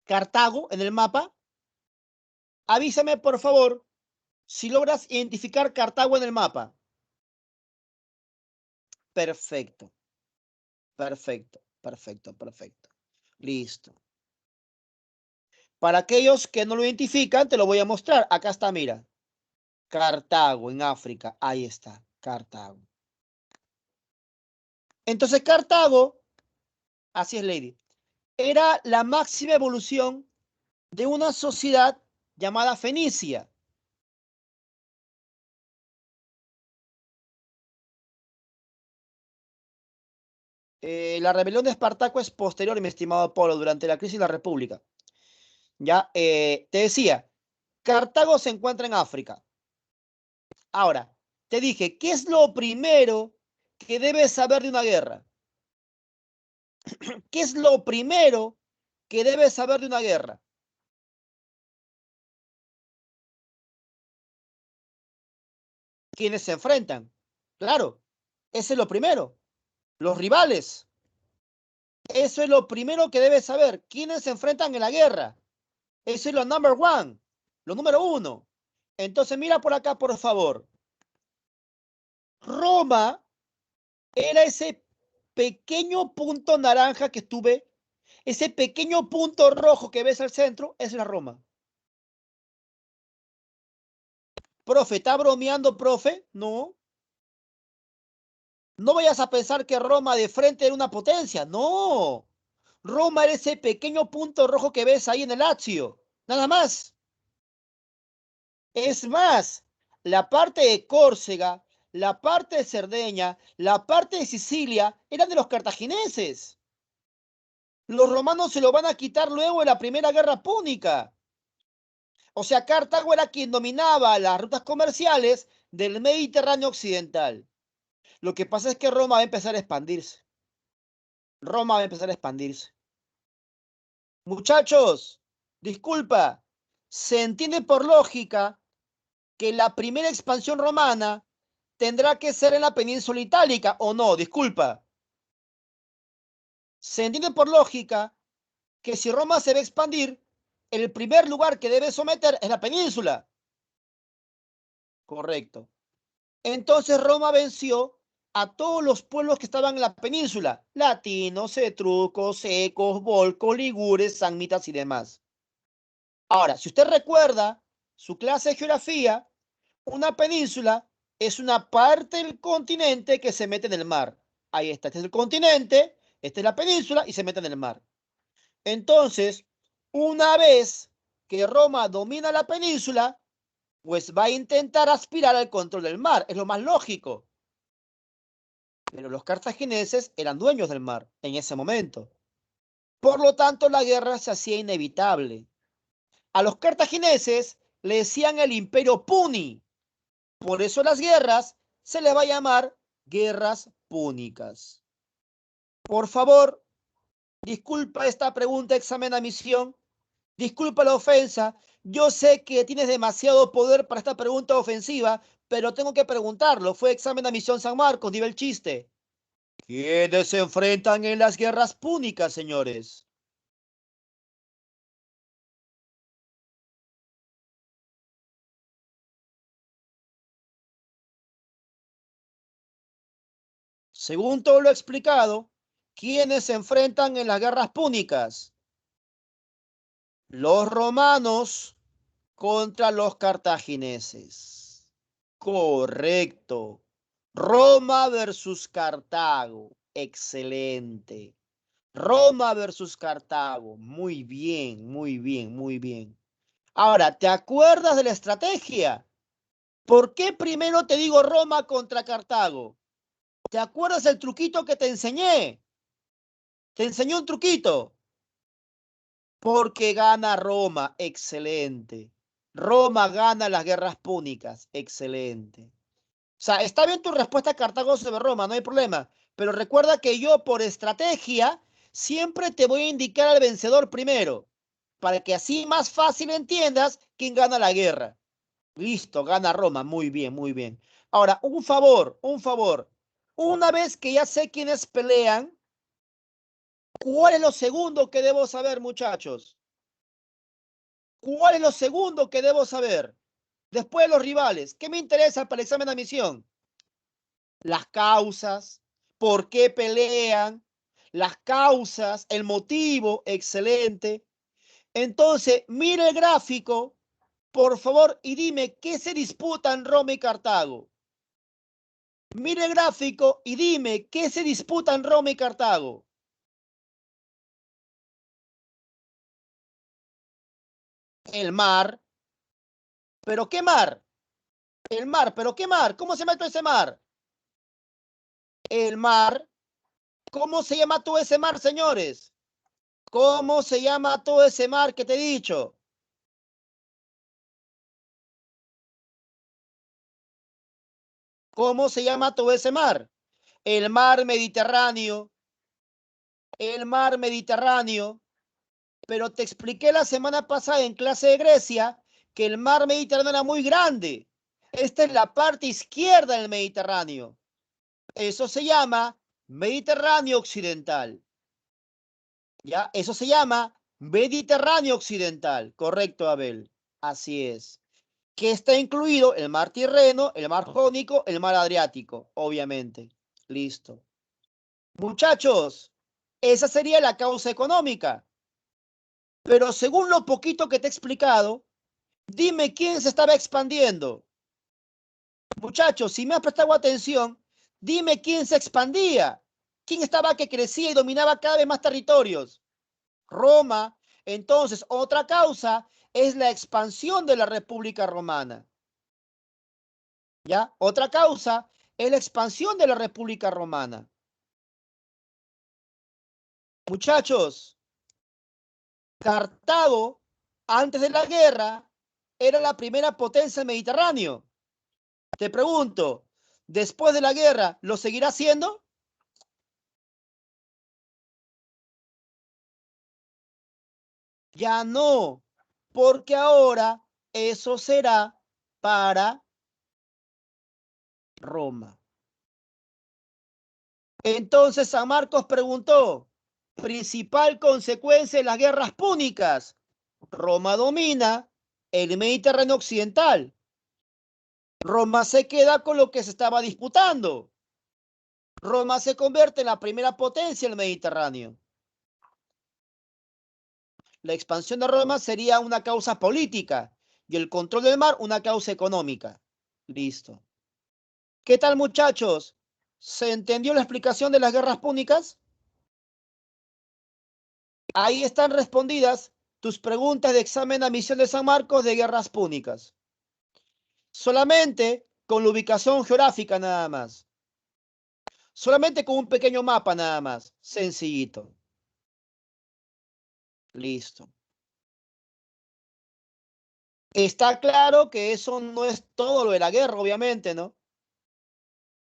S1: Cartago en el mapa? Avísame, por favor, si logras identificar Cartago en el mapa. Perfecto, perfecto, perfecto, perfecto. Listo. Para aquellos que no lo identifican, te lo voy a mostrar. Acá está, mira. Cartago en África. Ahí está, Cartago. Entonces, Cartago, así es, Lady, era la máxima evolución de una sociedad llamada Fenicia. La rebelión de Espartaco es posterior, mi estimado Apolo, durante la crisis de la República. Ya, te decía, Cartago se encuentra en África. Ahora, te dije, ¿qué es lo primero que debes saber de una guerra? ¿Qué es lo primero que debes saber de una guerra? ¿Quiénes se enfrentan? Claro, ese es lo primero. Los rivales. Eso es lo primero que debes saber. ¿Quiénes se enfrentan en la guerra? Eso es lo number one, lo número uno. Entonces mira por acá, por favor. Roma era ese pequeño punto naranja que estuve, ese pequeño punto rojo que ves al centro, es la Roma. Profe, ¿está bromeando, profe? No. No vayas a pensar que Roma de frente era una potencia. No. Roma era ese pequeño punto rojo que ves ahí en el Lazio. Nada más. Es más, la parte de Córcega, la parte de Cerdeña, la parte de Sicilia eran de los cartagineses. Los romanos se lo van a quitar luego de la Primera Guerra Púnica. O sea, Cartago era quien dominaba las rutas comerciales del Mediterráneo occidental. Lo que pasa es que Roma va a empezar a expandirse. Roma va a empezar a expandirse. Muchachos, disculpa, se entiende por lógica que la primera expansión romana tendrá que ser en la península itálica, ¿o no? Disculpa. Se entiende por lógica que si Roma se va a expandir, el primer lugar que debe someter es la península. Correcto. Entonces Roma venció a todos los pueblos que estaban en la península, latinos, etruscos, ecos, volcos, ligures, samnitas y demás. Ahora, si usted recuerda su clase de geografía, una península es una parte del continente que se mete en el mar. Ahí está, este es el continente, esta es la península y se mete en el mar. Entonces, una vez que Roma domina la península, pues va a intentar aspirar al control del mar, es lo más lógico. Pero los cartagineses eran dueños del mar en ese momento. Por lo tanto, la guerra se hacía inevitable. A los cartagineses le decían el imperio Puni. Por eso las guerras se les va a llamar guerras púnicas. Por favor, disculpa esta pregunta, examen admisión. Disculpa la ofensa. Yo sé que tienes demasiado poder para esta pregunta ofensiva, pero tengo que preguntarlo. Fue examen de admisión San Marcos, nivel chiste. ¿Quiénes se enfrentan en las guerras púnicas, señores? Según todo lo explicado, ¿quiénes se enfrentan en las guerras púnicas? Los romanos contra los cartagineses. Correcto. Roma versus Cartago. Excelente. Roma versus Cartago. Muy bien, muy bien, muy bien. Ahora, ¿te acuerdas de la estrategia? ¿Por qué primero te digo Roma contra Cartago? ¿Te acuerdas el truquito que te enseñé? Te enseñé un truquito. Porque gana Roma. Excelente. Roma gana las guerras púnicas. Excelente. O sea, está bien tu respuesta Cartago sobre Roma, no hay problema. Pero recuerda que yo por estrategia siempre te voy a indicar al vencedor primero, para que así más fácil entiendas quién gana la guerra. Listo, gana Roma. Muy bien, muy bien. Ahora, un favor, un favor. Una vez que ya sé quiénes pelean, ¿cuál es lo segundo que debo saber, muchachos? ¿Cuál es lo segundo que debo saber? Después de los rivales. ¿Qué me interesa para el examen de admisión? Las causas, por qué pelean, las causas, el motivo, excelente. Entonces, mire el gráfico, por favor, y dime qué se disputan Roma y Cartago. Mire el gráfico y dime qué se disputan Roma y Cartago. El mar. ¿Pero qué mar? El mar, ¿pero qué mar? ¿Cómo se llama todo ese mar? El mar. ¿Cómo se llama todo ese mar, señores? ¿Cómo se llama todo ese mar que te he dicho? ¿Cómo se llama todo ese mar? El mar Mediterráneo. El mar Mediterráneo. Pero te expliqué la semana pasada en clase de Grecia que el mar Mediterráneo era muy grande. Esta es la parte izquierda del Mediterráneo. Eso se llama Mediterráneo occidental. ¿Ya? Eso se llama Mediterráneo occidental. Correcto, Abel. Así es. Que está incluido el mar Tirreno, el mar Jónico, el mar Adriático, obviamente. Listo. Muchachos, esa sería la causa económica. Pero según lo poquito que te he explicado, dime quién se estaba expandiendo. Muchachos, si me has prestado atención, dime quién se expandía. ¿Quién estaba que crecía y dominaba cada vez más territorios? Roma. Entonces, otra causa es la expansión de la República Romana. ¿Ya? Otra causa es la expansión de la República Romana. Muchachos, Cartago, antes de la guerra, era la primera potencia del Mediterráneo. Te pregunto, después de la guerra, ¿lo seguirá siendo? Ya no, porque ahora eso será para Roma. Entonces San Marcos preguntó, principal consecuencia de las guerras púnicas. Roma domina el Mediterráneo occidental. Roma se queda con lo que se estaba disputando. Roma se convierte en la primera potencia del Mediterráneo. La expansión de Roma sería una causa política y el control del mar una causa económica. Listo. ¿Qué tal, muchachos? ¿Se entendió la explicación de las guerras púnicas? Ahí están respondidas tus preguntas de examen a misión de San Marcos de guerras púnicas. Solamente con la ubicación geográfica nada más. Solamente con un pequeño mapa nada más. Sencillito. Listo. Está claro que eso no es todo lo de la guerra, obviamente, ¿no?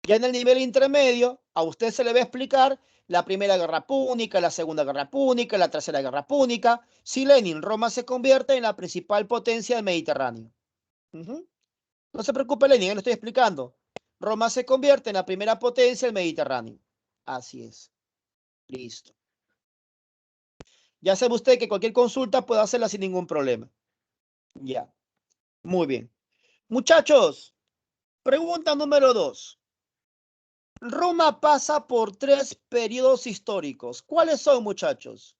S1: Ya en el nivel intermedio, a usted se le va a explicar la primera guerra púnica, la segunda guerra púnica, la tercera guerra púnica. Si Lenin, Roma se convierte en la principal potencia del Mediterráneo. No se preocupe, Lenin, lo estoy explicando. Roma se convierte en la primera potencia del Mediterráneo. Así es. Listo. Ya sabe usted que cualquier consulta puede hacerla sin ningún problema. Ya. Muy bien. Muchachos, pregunta número 2. Roma pasa por 3 periodos históricos. ¿Cuáles son, muchachos?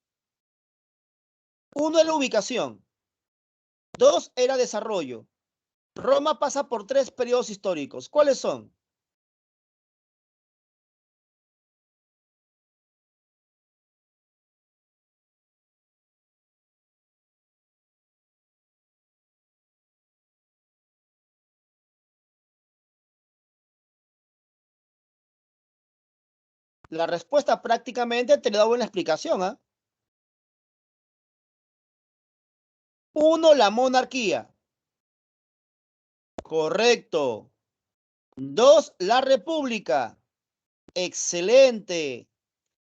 S1: Uno es la ubicación. 2 era desarrollo. Roma pasa por 3 periodos históricos. ¿Cuáles son? La respuesta prácticamente te le da buena explicación, ¿ah? Uno, la monarquía. Correcto. 2, la república. Excelente.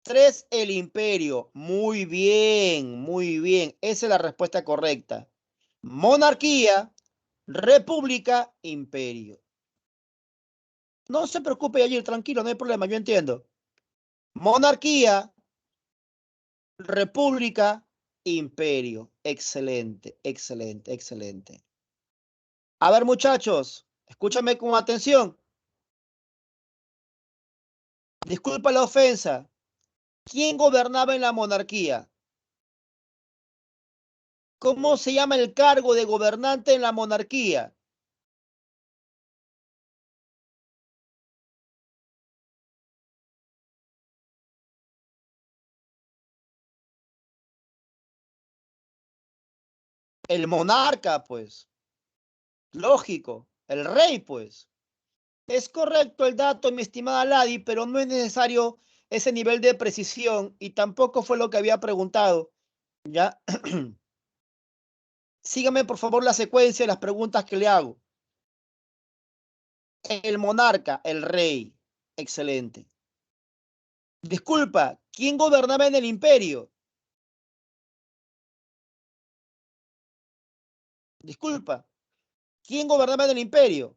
S1: 3, el imperio. Muy bien, muy bien. Esa es la respuesta correcta. Monarquía, república, imperio. No se preocupe, Yair, tranquilo, no hay problema, yo entiendo. Monarquía, república, imperio. Excelente, excelente, excelente. A ver, muchachos, escúchame con atención. Disculpa la ofensa. ¿Quién gobernaba en la monarquía? ¿Cómo se llama el cargo de gobernante en la monarquía? El monarca, pues. Lógico. El rey, pues. Es correcto el dato, mi estimada Ladi, pero no es necesario ese nivel de precisión y tampoco fue lo que había preguntado. ¿Ya? Sígame, por favor, la secuencia de las preguntas que le hago. El monarca, el rey. Excelente. Disculpa, ¿quién gobernaba en el imperio? Disculpa, ¿quién gobernaba en el imperio?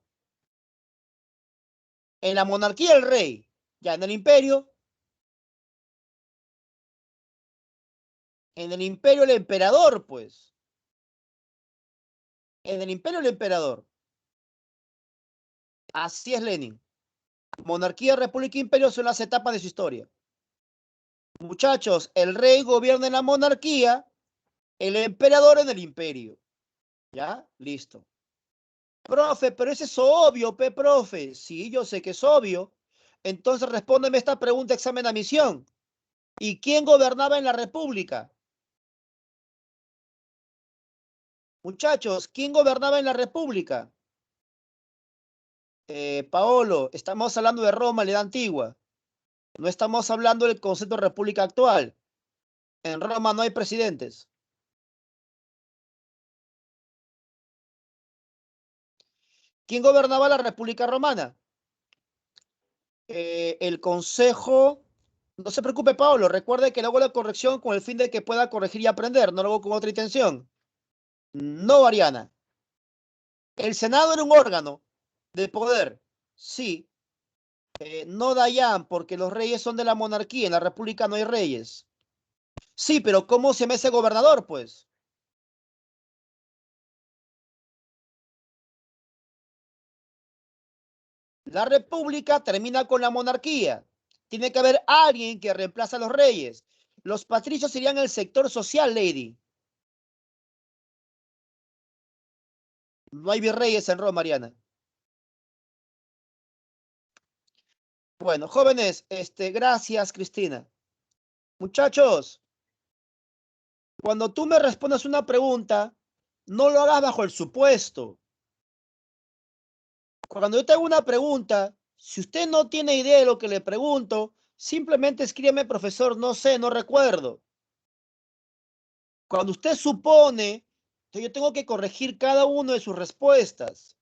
S1: En la monarquía, el rey. Ya en el imperio, En el imperio el emperador, pues. En el imperio el emperador. Así es Lenin. Monarquía, república, imperio son las etapas de su historia. Muchachos, el rey gobierna en la monarquía, el emperador en el imperio. ¿Ya? Listo. Profe, pero ese es obvio, profe. Sí, yo sé que es obvio. Entonces respóndeme esta pregunta, examen de admisión. ¿Y quién gobernaba en la república? Muchachos, ¿quién gobernaba en la república? Paolo, estamos hablando de Roma, la edad antigua. No estamos hablando del concepto de república actual. En Roma no hay presidentes. ¿Quién gobernaba la República Romana? El Consejo. No se preocupe, Pablo. Recuerde que le hago la corrección con el fin de que pueda corregir y aprender. No lo hago con otra intención. No, Ariana. El Senado era un órgano de poder. Sí. No, Dayan, porque los reyes son de la monarquía. En la República no hay reyes. Sí, pero ¿cómo se me hace gobernador, pues? La república termina con la monarquía. Tiene que haber alguien que reemplace a los reyes. Los patricios serían el sector social, Lady. No hay virreyes en Roma, Mariana. Bueno, jóvenes, gracias, Cristina. Muchachos, cuando tú me respondas una pregunta, no lo hagas bajo el supuesto. Cuando yo te hago una pregunta, si usted no tiene idea de lo que le pregunto, simplemente escríbeme, profesor, no sé, no recuerdo. Cuando usted supone, yo tengo que corregir cada una de sus respuestas.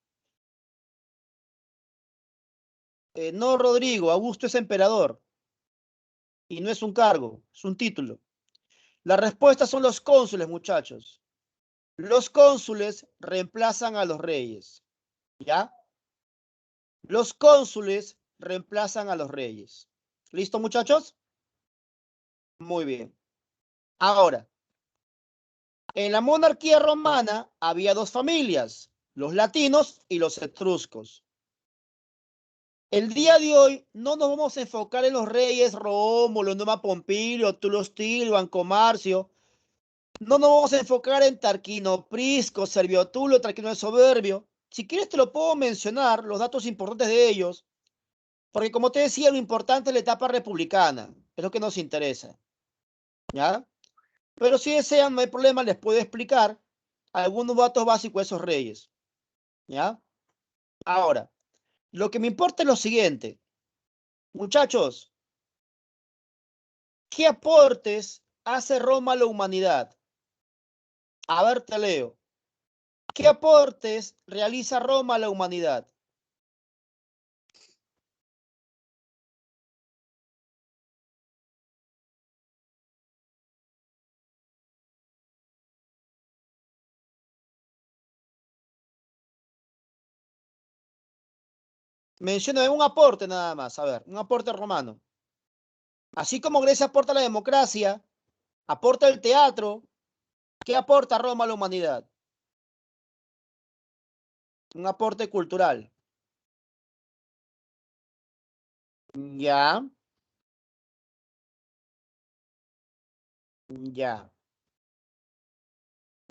S1: No, Rodrigo, Augusto es emperador y no es un cargo, es un título. Las respuestas son los cónsules, muchachos. Los cónsules reemplazan a los reyes, ¿ya? Los cónsules reemplazan a los reyes. ¿Listo, muchachos? Muy bien. Ahora, en la monarquía romana había dos familias, los latinos y los etruscos. El día de hoy no nos vamos a enfocar en los reyes Rómulo, Numa Pompilio, Tulio Tilio, Comarcio. No nos vamos a enfocar en Tarquino Prisco, Servio Tulio, Tarquino el Soberbio. Si quieres te lo puedo mencionar, los datos importantes de ellos, porque como te decía, lo importante es la etapa republicana, es lo que nos interesa, ¿ya? Pero si desean, no hay problema, les puedo explicar algunos datos básicos de esos reyes, ¿ya? Ahora, lo que me importa es lo siguiente. Muchachos, ¿qué aportes hace Roma a la humanidad? A ver, te leo. ¿Qué aportes realiza Roma a la humanidad? Menciona un aporte nada más, a ver, un aporte romano. Así como Grecia aporta la democracia, aporta el teatro, ¿qué aporta Roma a la humanidad? Un aporte cultural. Ya, ya.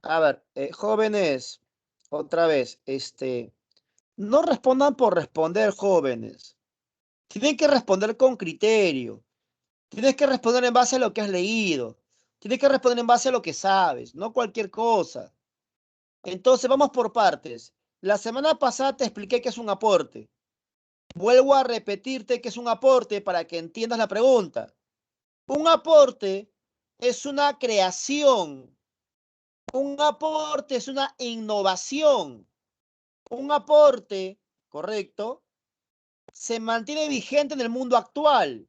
S1: A ver, jóvenes, otra vez, no respondan por responder, jóvenes. Tienen que responder con criterio. Tienes que responder en base a lo que has leído. Tienes que responder en base a lo que sabes, no cualquier cosa. Entonces, vamos por partes. La semana pasada te expliqué que es un aporte. Vuelvo a repetirte que es un aporte para que entiendas la pregunta. Un aporte es una creación. Un aporte es una innovación. Un aporte, correcto, se mantiene vigente en el mundo actual.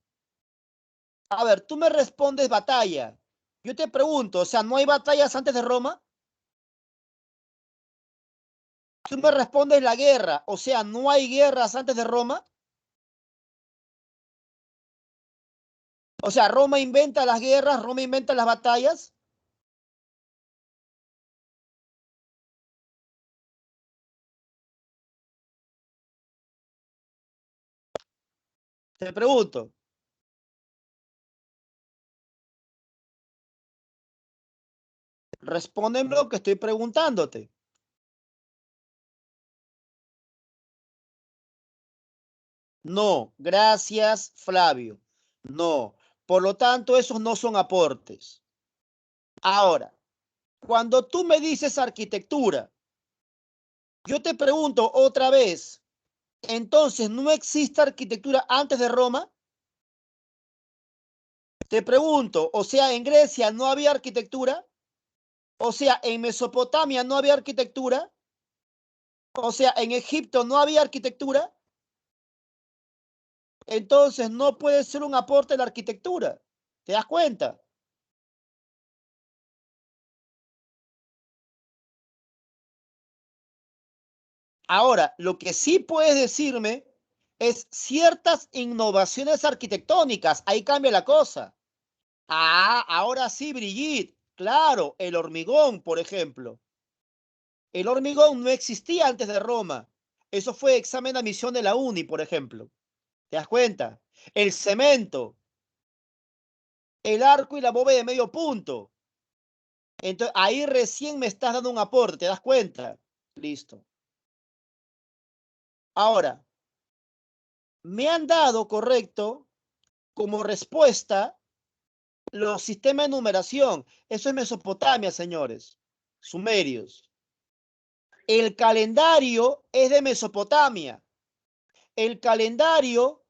S1: A ver, tú me respondes batalla. Yo te pregunto, o sea, ¿no hay batallas antes de Roma? Tú me respondes la guerra, o sea, ¿no hay guerras antes de Roma? O sea, Roma inventa las guerras, Roma inventa las batallas. Te pregunto. Respóndeme lo que estoy preguntándote. No, gracias, Flavio. No. Por lo tanto, esos no son aportes. Ahora, cuando tú me dices arquitectura, yo te pregunto otra vez, entonces, ¿no existe arquitectura antes de Roma? Te pregunto, o sea, en Grecia no había arquitectura, o sea, en Mesopotamia no había arquitectura, o sea, en Egipto no había arquitectura, entonces no puede ser un aporte de la arquitectura. ¿Te das cuenta? Ahora, lo que sí puedes decirme es ciertas innovaciones arquitectónicas. Ahí cambia la cosa. Ah, ahora sí, Brigitte. Claro, el hormigón, por ejemplo. El hormigón no existía antes de Roma. Eso fue examen de admisión de la uni, por ejemplo. ¿Te das cuenta? El cemento, el arco y la bóveda de medio punto. Entonces, ahí recién me estás dando un aporte, ¿te das cuenta? Listo. Ahora, me han dado, correcto, como respuesta los sistemas de numeración. Eso es Mesopotamia, señores. Sumerios. El calendario es de Mesopotamia. El calendario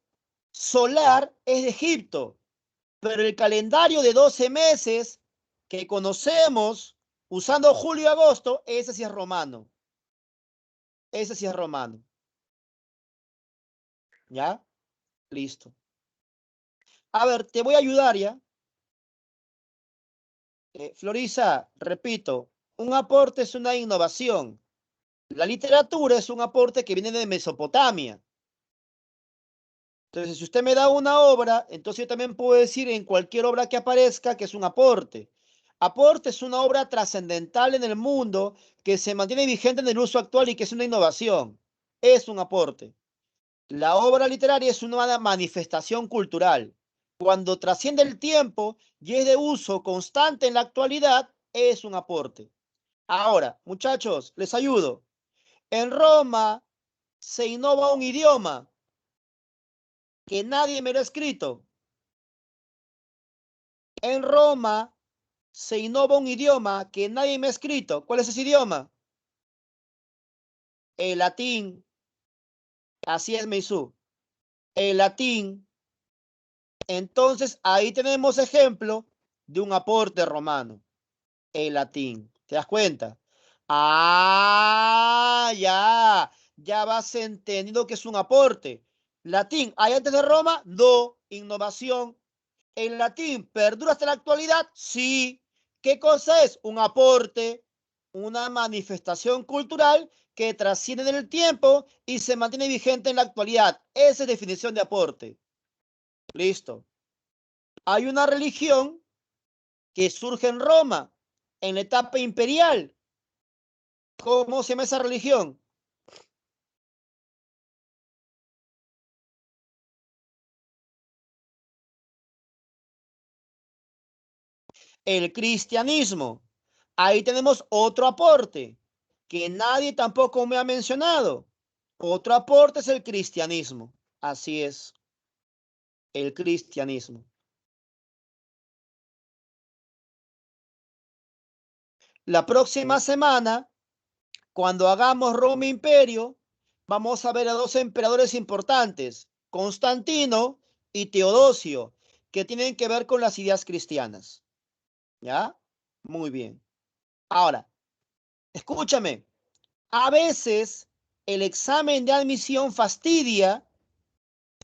S1: solar es de Egipto. Pero el calendario de 12 meses que conocemos usando julio y agosto, ese sí es romano. Ese sí es romano. ¿Ya? Listo. A ver, te voy a ayudar ya. Florisa, repito, un aporte es una innovación. La literatura es un aporte que viene de Mesopotamia. Entonces, si usted me da una obra, entonces yo también puedo decir en cualquier obra que aparezca que es un aporte. Aporte es una obra trascendental en el mundo que se mantiene vigente en el uso actual y que es una innovación. Es un aporte. La obra literaria es una manifestación cultural. Cuando trasciende el tiempo y es de uso constante en la actualidad, es un aporte. Ahora, muchachos, les ayudo. En Roma se innova un idioma que nadie me lo ha escrito. En Roma se innova un idioma que nadie me ha escrito. ¿Cuál es ese idioma? El latín. Así es, Meisú. El latín. Entonces, ahí tenemos ejemplo de un aporte romano. El latín. ¿Te das cuenta? Ah, ya. Ya vas entendiendo que es un aporte. Latín, ¿hay antes de Roma? No. Innovación. ¿El latín perdura hasta la actualidad? Sí. ¿Qué cosa es? Un aporte, una manifestación cultural que trasciende en el tiempo y se mantiene vigente en la actualidad. Esa es definición de aporte. Listo. Hay una religión que surge en Roma, en la etapa imperial. ¿Cómo se llama esa religión? El cristianismo. Ahí tenemos otro aporte que nadie tampoco me ha mencionado. Otro aporte es el cristianismo. Así es, el cristianismo. La próxima semana, cuando hagamos Roma Imperio, vamos a ver a dos emperadores importantes, Constantino y Teodosio, que tienen que ver con las ideas cristianas. ¿Ya? Muy bien. Ahora, escúchame. A veces el examen de admisión fastidia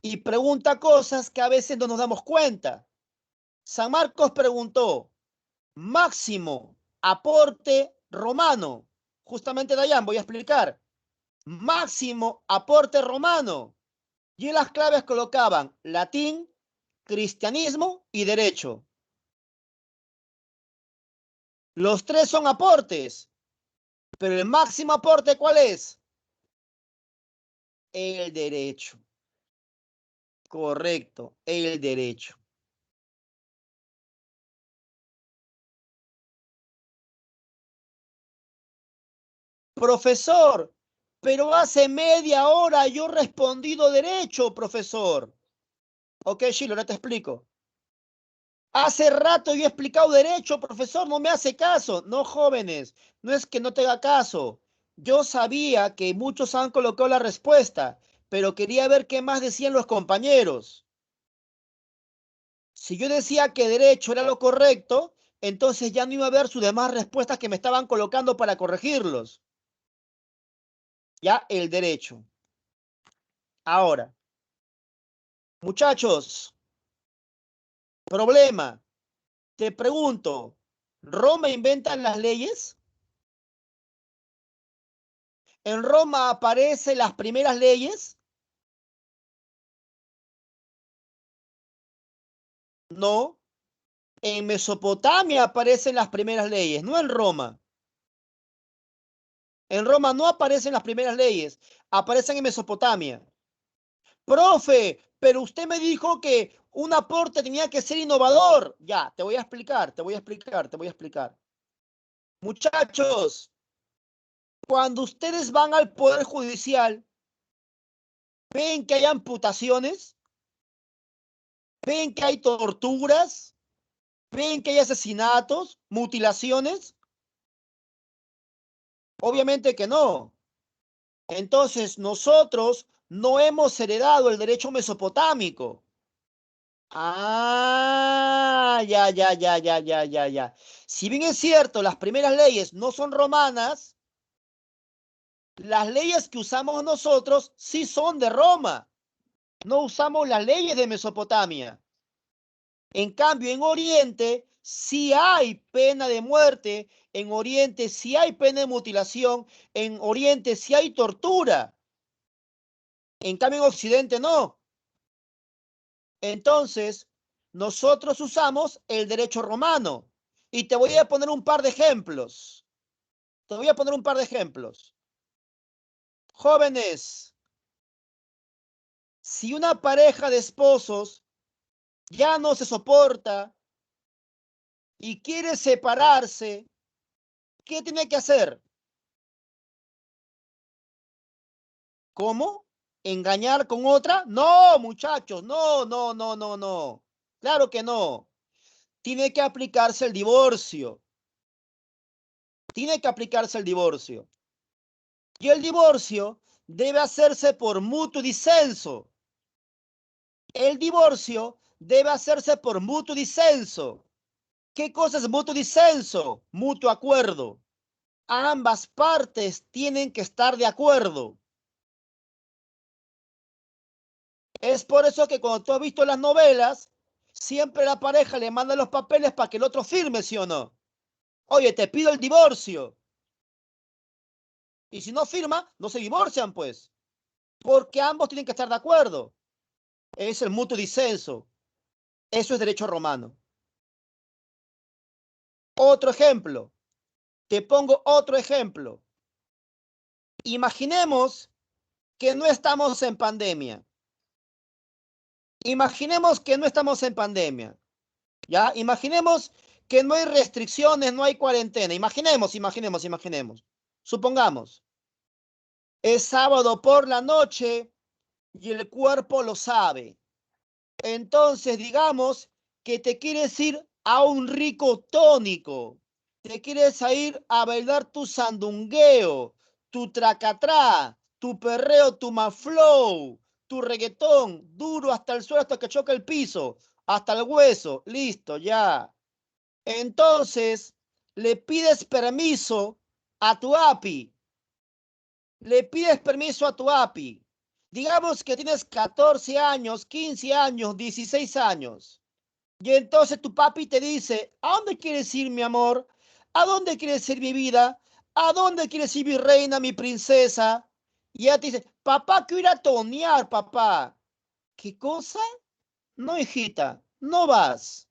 S1: y pregunta cosas que a veces no nos damos cuenta. San Marcos preguntó, máximo aporte romano. Justamente, Dayan, voy a explicar. Máximo aporte romano. Y en las claves colocaban latín, cristianismo y derecho. Los tres son aportes, pero el máximo aporte, ¿cuál es? El derecho. Correcto, el derecho. Profesor, pero hace media hora yo he respondido derecho, profesor. Ok, Shilo, ahora te explico. Hace rato yo he explicado derecho, profesor, no me hace caso. No, jóvenes, no es que no te haga caso. Yo sabía que muchos han colocado la respuesta, pero quería ver qué más decían los compañeros. Si yo decía que derecho era lo correcto, entonces ya no iba a ver sus demás respuestas que me estaban colocando para corregirlos. Ya el derecho. Ahora, muchachos, problema. Te pregunto, ¿Roma inventa las leyes? ¿En Roma aparecen las primeras leyes? No. En Mesopotamia aparecen las primeras leyes, no en Roma. En Roma no aparecen las primeras leyes, aparecen en Mesopotamia. Profe, pero usted me dijo que un aporte tenía que ser innovador. Ya, te voy a explicar, te voy a explicar, te voy a explicar. Muchachos, cuando ustedes van al Poder Judicial, ven que hay amputaciones, ven que hay torturas, ven que hay asesinatos, mutilaciones. Obviamente que no. Entonces, nosotros no hemos heredado el derecho mesopotámico. Ah, ya, ya, ya, ya, ya, ya, ya. Si bien es cierto, las primeras leyes no son romanas, las leyes que usamos nosotros sí son de Roma. No usamos las leyes de Mesopotamia. En cambio, en Oriente sí hay pena de muerte, en Oriente sí hay pena de mutilación, en Oriente sí hay tortura. En cambio, en Occidente no. Entonces, nosotros usamos el derecho romano. Y te voy a poner un par de ejemplos. Te voy a poner un par de ejemplos. Jóvenes, si una pareja de esposos ya no se soporta y quiere separarse, ¿qué tiene que hacer? ¿Cómo? ¿Engañar con otra? No, muchachos, no, no, no, no, no. Claro que no. Tiene que aplicarse el divorcio. Tiene que aplicarse el divorcio. Y el divorcio debe hacerse por mutuo disenso. El divorcio debe hacerse por mutuo disenso. ¿Qué cosa es mutuo disenso? Mutuo acuerdo. Ambas partes tienen que estar de acuerdo. Es por eso que cuando tú has visto las novelas, siempre la pareja le manda los papeles para que el otro firme, ¿sí o no? Oye, te pido el divorcio. Y si no firma, no se divorcian, pues. Porque ambos tienen que estar de acuerdo. Es el mutuo disenso. Eso es derecho romano. Otro ejemplo. Te pongo otro ejemplo. Imaginemos que no estamos en pandemia. Imaginemos que no estamos en pandemia. ¿Ya? Imaginemos que no hay restricciones, no hay cuarentena. Imaginemos. Supongamos, es sábado por la noche y el cuerpo lo sabe. Entonces, digamos que te quieres ir a un rico tónico. Te quieres ir a bailar tu sandungueo, tu tracatrá, tu perreo, tu maflow, tu reggaetón, duro hasta el suelo, hasta que choca el piso, hasta el hueso. Listo, ya. Entonces, le pides permiso a tu API. Le pides permiso a tu API. Digamos que tienes 14 años, 15 años, 16 años. Y entonces tu papi te dice, ¿a dónde quieres ir, mi amor? ¿A dónde quieres ir, mi vida? ¿A dónde quieres ir, mi reina, mi princesa? Y ella te dice, papá, quiero ir a tonear, papá. ¿Qué cosa? No, hijita, no vas.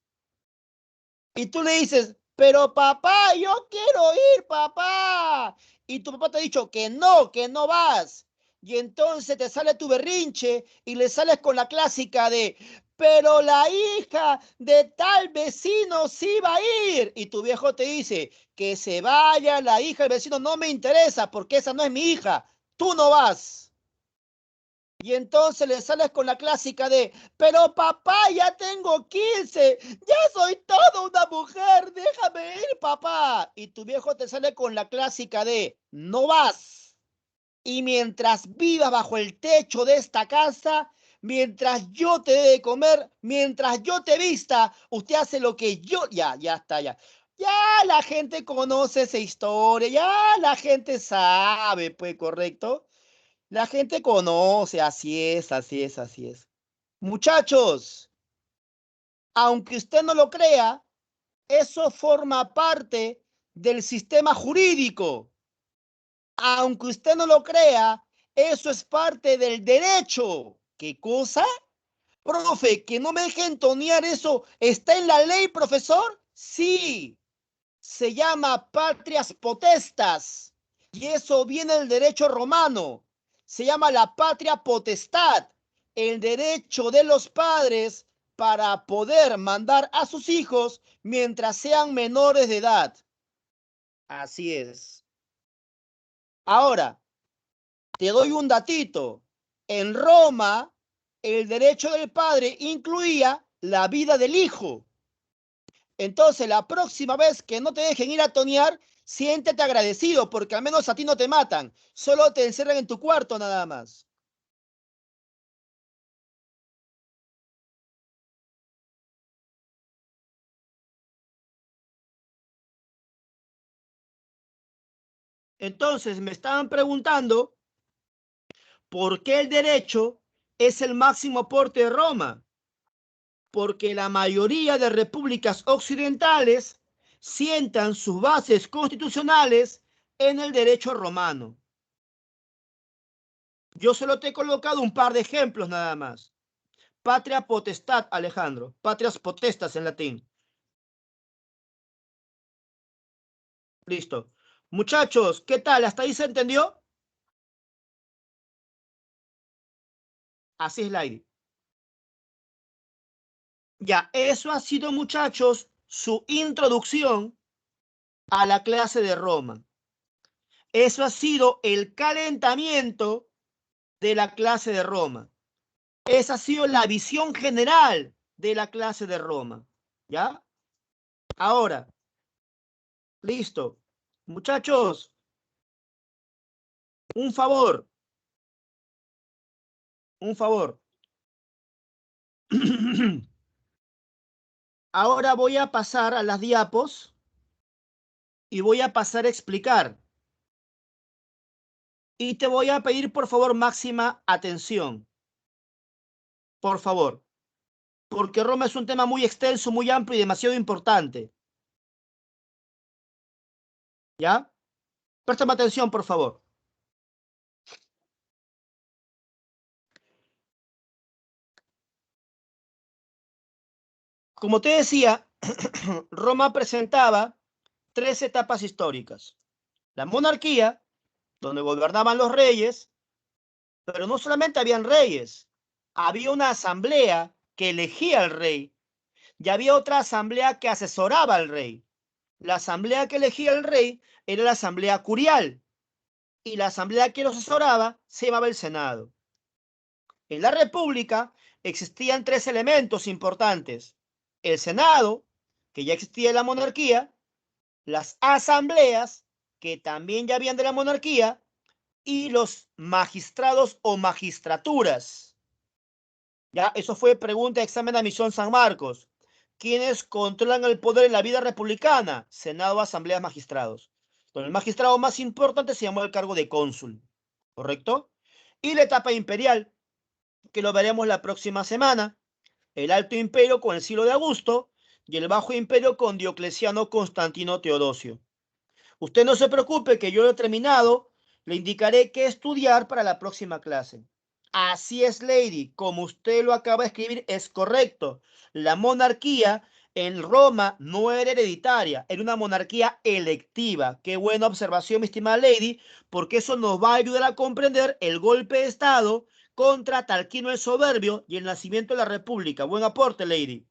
S1: Y tú le dices, pero papá, yo quiero ir, papá. Y tu papá te ha dicho que no vas. Y entonces te sale tu berrinche y le sales con la clásica de, pero la hija de tal vecino sí va a ir. Y tu viejo te dice, que se vaya la hija del vecino, no me interesa porque esa no es mi hija, tú no vas. Y entonces le sales con la clásica de, pero papá, ya tengo 15, ya soy toda una mujer, déjame ir, papá. Y tu viejo te sale con la clásica de, no vas. Y mientras vivas bajo el techo de esta casa, mientras yo te dé de comer, mientras yo te vista, usted hace lo que yo... Ya está, ya. Ya la gente conoce esa historia, ya la gente sabe, pues, ¿correcto? La gente conoce, así es, así es, así es. Muchachos, aunque usted no lo crea, eso forma parte del sistema jurídico. Aunque usted no lo crea, eso es parte del derecho. ¿Qué cosa? Profe, que no me deje entonear eso. ¿Está en la ley, profesor? Sí. Se llama patrias potestas. Y eso viene del derecho romano. Se llama la patria potestad. El derecho de los padres para poder mandar a sus hijos mientras sean menores de edad. Así es. Ahora, te doy un datito. En Roma, el derecho del padre incluía la vida del hijo. Entonces, la próxima vez que no te dejen ir a tonear, siéntete agradecido porque al menos a ti no te matan, solo te encerran en tu cuarto nada más. Entonces, me estaban preguntando por qué el derecho es el máximo aporte de Roma. Porque la mayoría de repúblicas occidentales sientan sus bases constitucionales en el derecho romano. Yo solo te he colocado un par de ejemplos nada más. Patria potestad, Alejandro. Patrias potestas en latín. Listo. Muchachos, ¿qué tal? ¿Hasta ahí se entendió? Así es, Lady. Ya, eso ha sido, muchachos, su introducción a la clase de Roma. Eso ha sido el calentamiento de la clase de Roma. Esa ha sido la visión general de la clase de Roma. ¿Ya? Ahora, listo. Muchachos, un favor, un favor. Ahora voy a pasar a las diapos y voy a pasar a explicar. Y te voy a pedir, por favor, máxima atención. Por favor. Porque Roma es un tema muy extenso, muy amplio y demasiado importante. ¿Ya? Préstame atención, por favor. Como te decía, Roma presentaba tres etapas históricas. La monarquía, donde gobernaban los reyes, pero no solamente habían reyes, había una asamblea que elegía al rey y había otra asamblea que asesoraba al rey. La asamblea que elegía al rey era la asamblea curial y la asamblea que lo asesoraba se llamaba el Senado. En la República existían tres elementos importantes: el Senado, que ya existía en la monarquía, las asambleas, que también ya habían de la monarquía, y los magistrados o magistraturas. Ya, eso fue pregunta de examen de admisión San Marcos. ¿Quiénes controlan el poder en la vida republicana? Senado, asambleas, magistrados. Entonces, el magistrado más importante se llamó el cargo de cónsul, ¿correcto? Y la etapa imperial, que lo veremos la próxima semana. El Alto Imperio con el Siglo de Augusto y el Bajo Imperio con Diocleciano Constantino Teodosio. Usted no se preocupe que yo lo he terminado, le indicaré qué estudiar para la próxima clase. Así es, Lady, como usted lo acaba de escribir, es correcto. La monarquía En Roma no era hereditaria, era una monarquía electiva. Qué buena observación, mi estimada Lady, porque eso nos va a ayudar a comprender el golpe de Estado contra Tarquino el Soberbio y el nacimiento de la República. Buen aporte, Lady.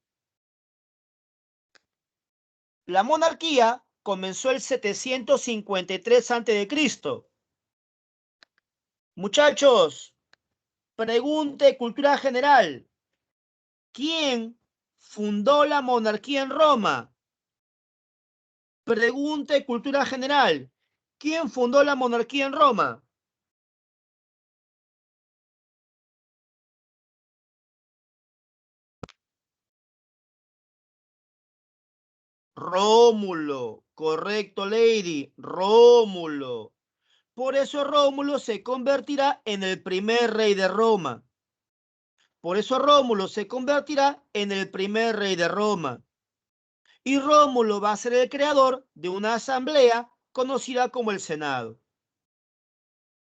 S1: La monarquía comenzó el 753 a.C. Muchachos, pregunta de cultura general. ¿Quién fundó la monarquía en Roma? Pregunta de cultura general. ¿Quién fundó la monarquía en Roma? Rómulo. Correcto, Lady. Rómulo. Por eso Rómulo se convertirá en el primer rey de Roma. Por eso Rómulo se convertirá en el primer rey de Roma. Y Rómulo va a ser el creador de una asamblea conocida como el Senado.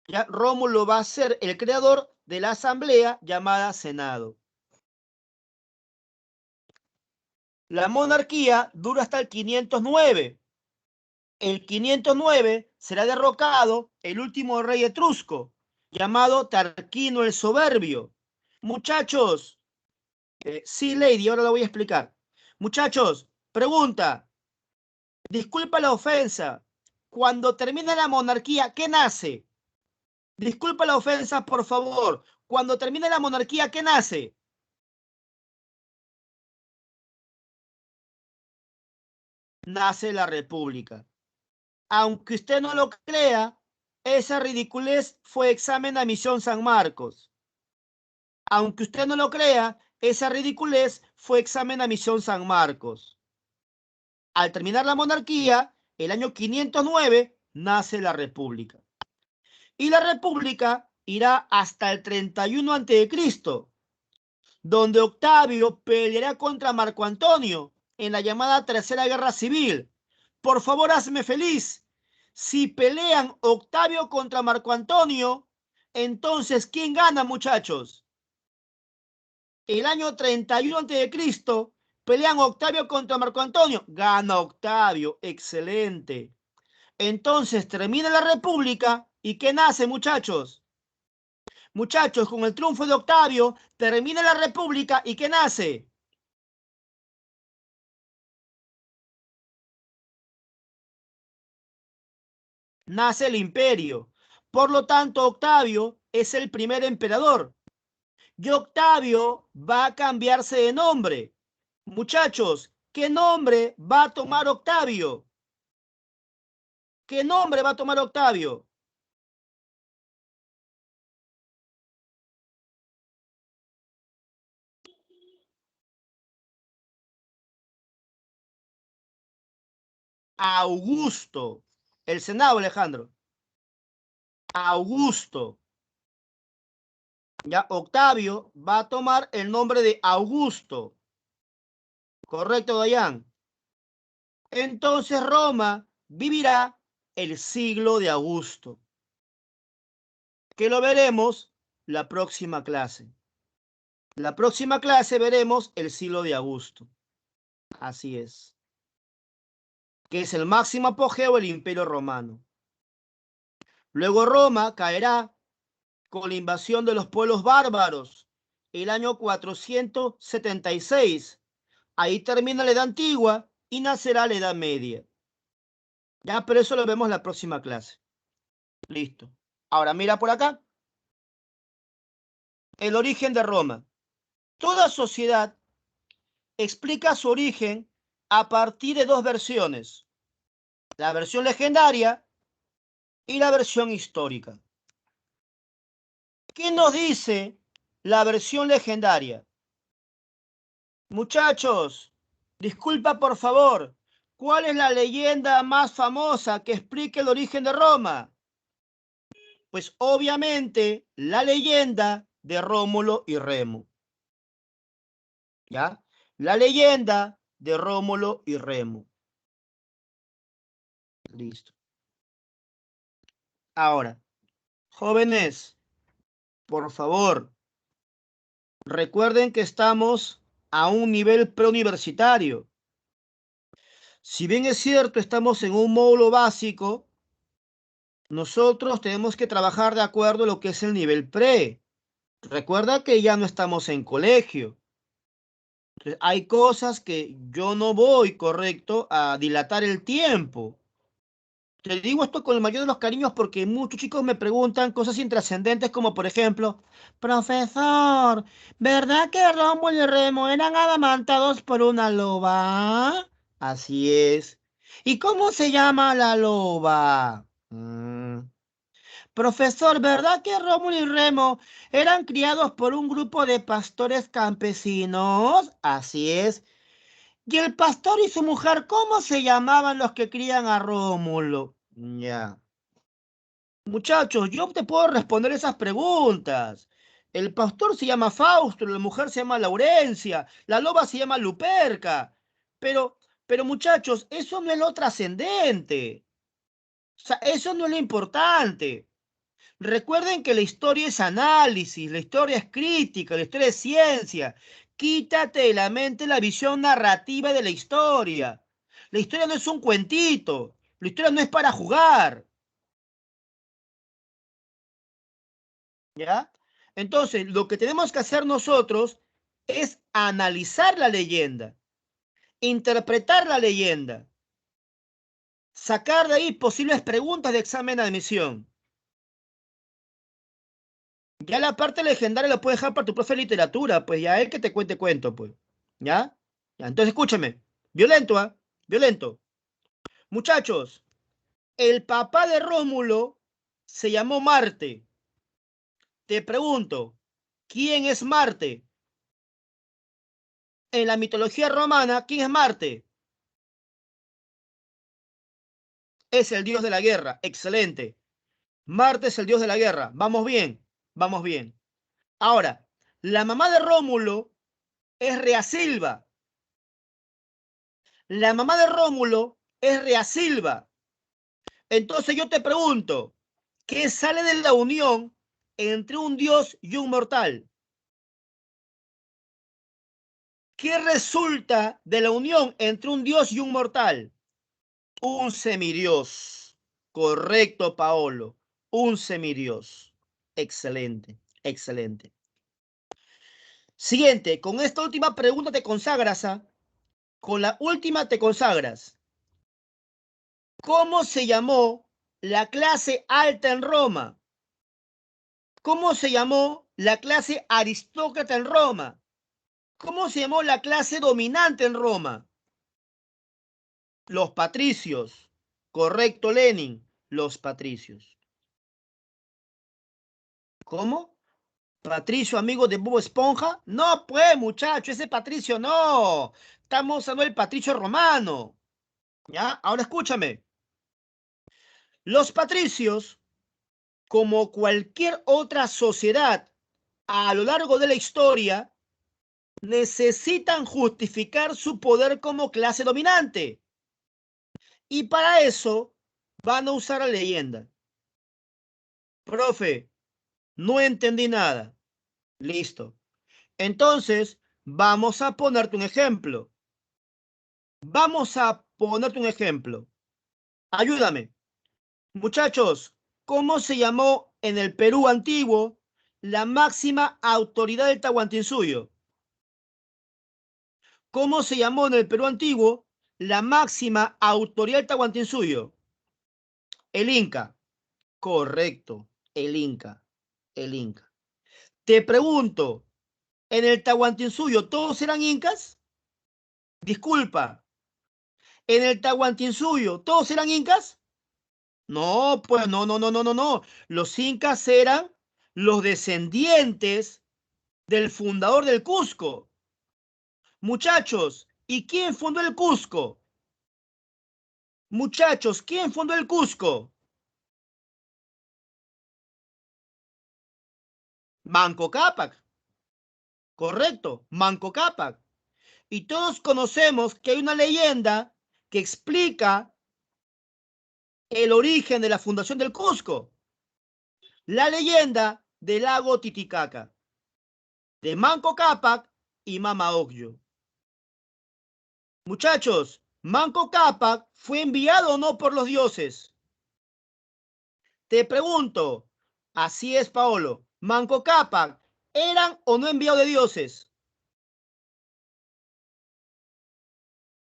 S1: Ya Rómulo va a ser el creador de la asamblea llamada Senado. La monarquía dura hasta el 509. El 509 será derrocado el último rey etrusco, llamado Tarquino el Soberbio. Muchachos, sí, Lady, ahora lo voy a explicar. Muchachos, pregunta, disculpa la ofensa. Cuando termina la monarquía, ¿qué nace? Disculpa la ofensa, por favor. Cuando termine la monarquía, ¿qué nace? Nace la república. Aunque usted no lo crea, esa ridiculez fue examen a Misión San Marcos. Aunque usted no lo crea, esa ridiculez fue examen a Misión San Marcos. Al terminar la monarquía, el año 509, nace la república. Y la república irá hasta el 31 a.C., donde Octavio peleará contra Marco Antonio en la llamada Tercera Guerra Civil. Por favor, hazme feliz. Si pelean Octavio contra Marco Antonio, entonces, ¿quién gana, muchachos? El año 31 a.C., pelean Octavio contra Marco Antonio. Gana Octavio. Excelente. Entonces, termina la República. ¿Y qué nace, muchachos? Muchachos, con el triunfo de Octavio, termina la República. ¿Y qué nace? Nace el imperio. Por lo tanto, Octavio es el primer emperador. Y Octavio va a cambiarse de nombre. Muchachos, ¿qué nombre va a tomar Octavio? ¿Qué nombre va a tomar Octavio? Augusto. El Senado, Alejandro. Augusto. Ya Octavio va a tomar el nombre de Augusto. ¿Correcto, Dayan? Entonces Roma vivirá el siglo de Augusto, que lo veremos la próxima clase. La próxima clase veremos el siglo de Augusto. Así es. Que es el máximo apogeo del Imperio Romano. Luego Roma caerá con la invasión de los pueblos bárbaros el año 476. Ahí termina la Edad Antigua y nacerá la Edad Media. Ya, pero eso lo vemos la próxima clase. Listo. Ahora mira por acá. El origen de Roma. Toda sociedad explica su origen a partir de dos versiones. La versión legendaria y la versión histórica. ¿Qué nos dice la versión legendaria? Muchachos, disculpa por favor, ¿cuál es la leyenda más famosa que explique el origen de Roma? Pues obviamente la leyenda de Rómulo y Remo. ¿Ya? La leyenda de Rómulo y Remo. Listo. Ahora, jóvenes, por favor, recuerden que estamos a un nivel preuniversitario. Si bien es cierto, estamos en un módulo básico, nosotros tenemos que trabajar de acuerdo a lo que es el nivel pre. Recuerda que ya no estamos en colegio. Entonces, hay cosas que yo no voy, correcto, a dilatar el tiempo. Te digo esto con el mayor de los cariños porque muchos chicos me preguntan cosas intrascendentes como por ejemplo, profesor, ¿verdad que Rómulo y Remo eran amamantados por una loba? Así es. ¿Y cómo se llama la loba? Profesor, ¿verdad que Rómulo y Remo eran criados por un grupo de pastores campesinos? Así es. ¿Y el pastor y su mujer, cómo se llamaban los que crían a Rómulo? Ya. Muchachos, yo te puedo responder esas preguntas. El pastor se llama Fausto, la mujer se llama Laurencia, la loba se llama Luperca. Pero, pero muchachos, eso no es lo trascendente. O sea, eso no es lo importante. Recuerden que la historia es análisis, la historia es crítica, la historia es ciencia. Quítate de la mente la visión narrativa de la historia. La historia no es un cuentito, la historia no es para jugar, ¿ya? Entonces, lo que tenemos que hacer nosotros es analizar la leyenda, interpretar la leyenda, sacar de ahí posibles preguntas de examen de admisión. Ya la parte legendaria la puedes dejar para tu profe de literatura, pues ya él que te cuente cuento, pues. ¿Ya? Ya, entonces escúchame. Violento, ¿ah? Violento. Muchachos, el papá de Rómulo se llamó Marte. Te pregunto, ¿quién es Marte? En la mitología romana, ¿quién es Marte? Es el dios de la guerra. Excelente. Marte es el dios de la guerra. Vamos bien, vamos bien. Ahora, la mamá de Rómulo es Rea Silva. La mamá de Rómulo es Rea Silva. Entonces yo te pregunto, ¿qué sale de la unión entre un dios y un mortal? ¿Qué resulta de la unión entre un dios y un mortal? Un semidios. Correcto, Paolo. Un semidios. Excelente, excelente. Siguiente, con esta última pregunta te consagras, ¿ah? Con la última te consagras. ¿Cómo se llamó la clase alta en Roma? ¿Cómo se llamó la clase aristócrata en Roma? ¿Cómo se llamó la clase dominante en Roma? Los patricios. Correcto, Lenin. Los patricios. ¿Cómo? ¿Patricio amigo de Bob Esponja? No, pues, muchacho, ese Patricio no. Estamos hablando del Patricio romano. ¿Ya? Ahora escúchame. Los patricios, como cualquier otra sociedad a lo largo de la historia, necesitan justificar su poder como clase dominante. Y para eso van a usar la leyenda. Profe, no entendí nada. Listo. Entonces, vamos a ponerte un ejemplo. Vamos a ponerte un ejemplo. Ayúdame. Muchachos, ¿cómo se llamó en el Perú antiguo la máxima autoridad del Tahuantinsuyo? ¿Cómo se llamó en el Perú antiguo la máxima autoridad del Tahuantinsuyo? El Inca. Correcto, el Inca. El Inca. Te pregunto, ¿en el Tahuantinsuyo todos eran incas? Disculpa, ¿en el Tahuantinsuyo todos eran incas? No, pues no, no, no, no, no, no. Los incas eran los descendientes del fundador del Cusco. Muchachos, ¿y quién fundó el Cusco? Muchachos, ¿quién fundó el Cusco? Manco Cápac. Correcto, Manco Cápac. Y todos conocemos que hay una leyenda que explica el origen de la fundación del Cusco. La leyenda del lago Titicaca, de Manco Cápac y Mama Ocllo. Muchachos, ¿Manco Cápac fue enviado o no por los dioses? Te pregunto, así es, Paolo, ¿Manco Cápac eran o no enviados de dioses?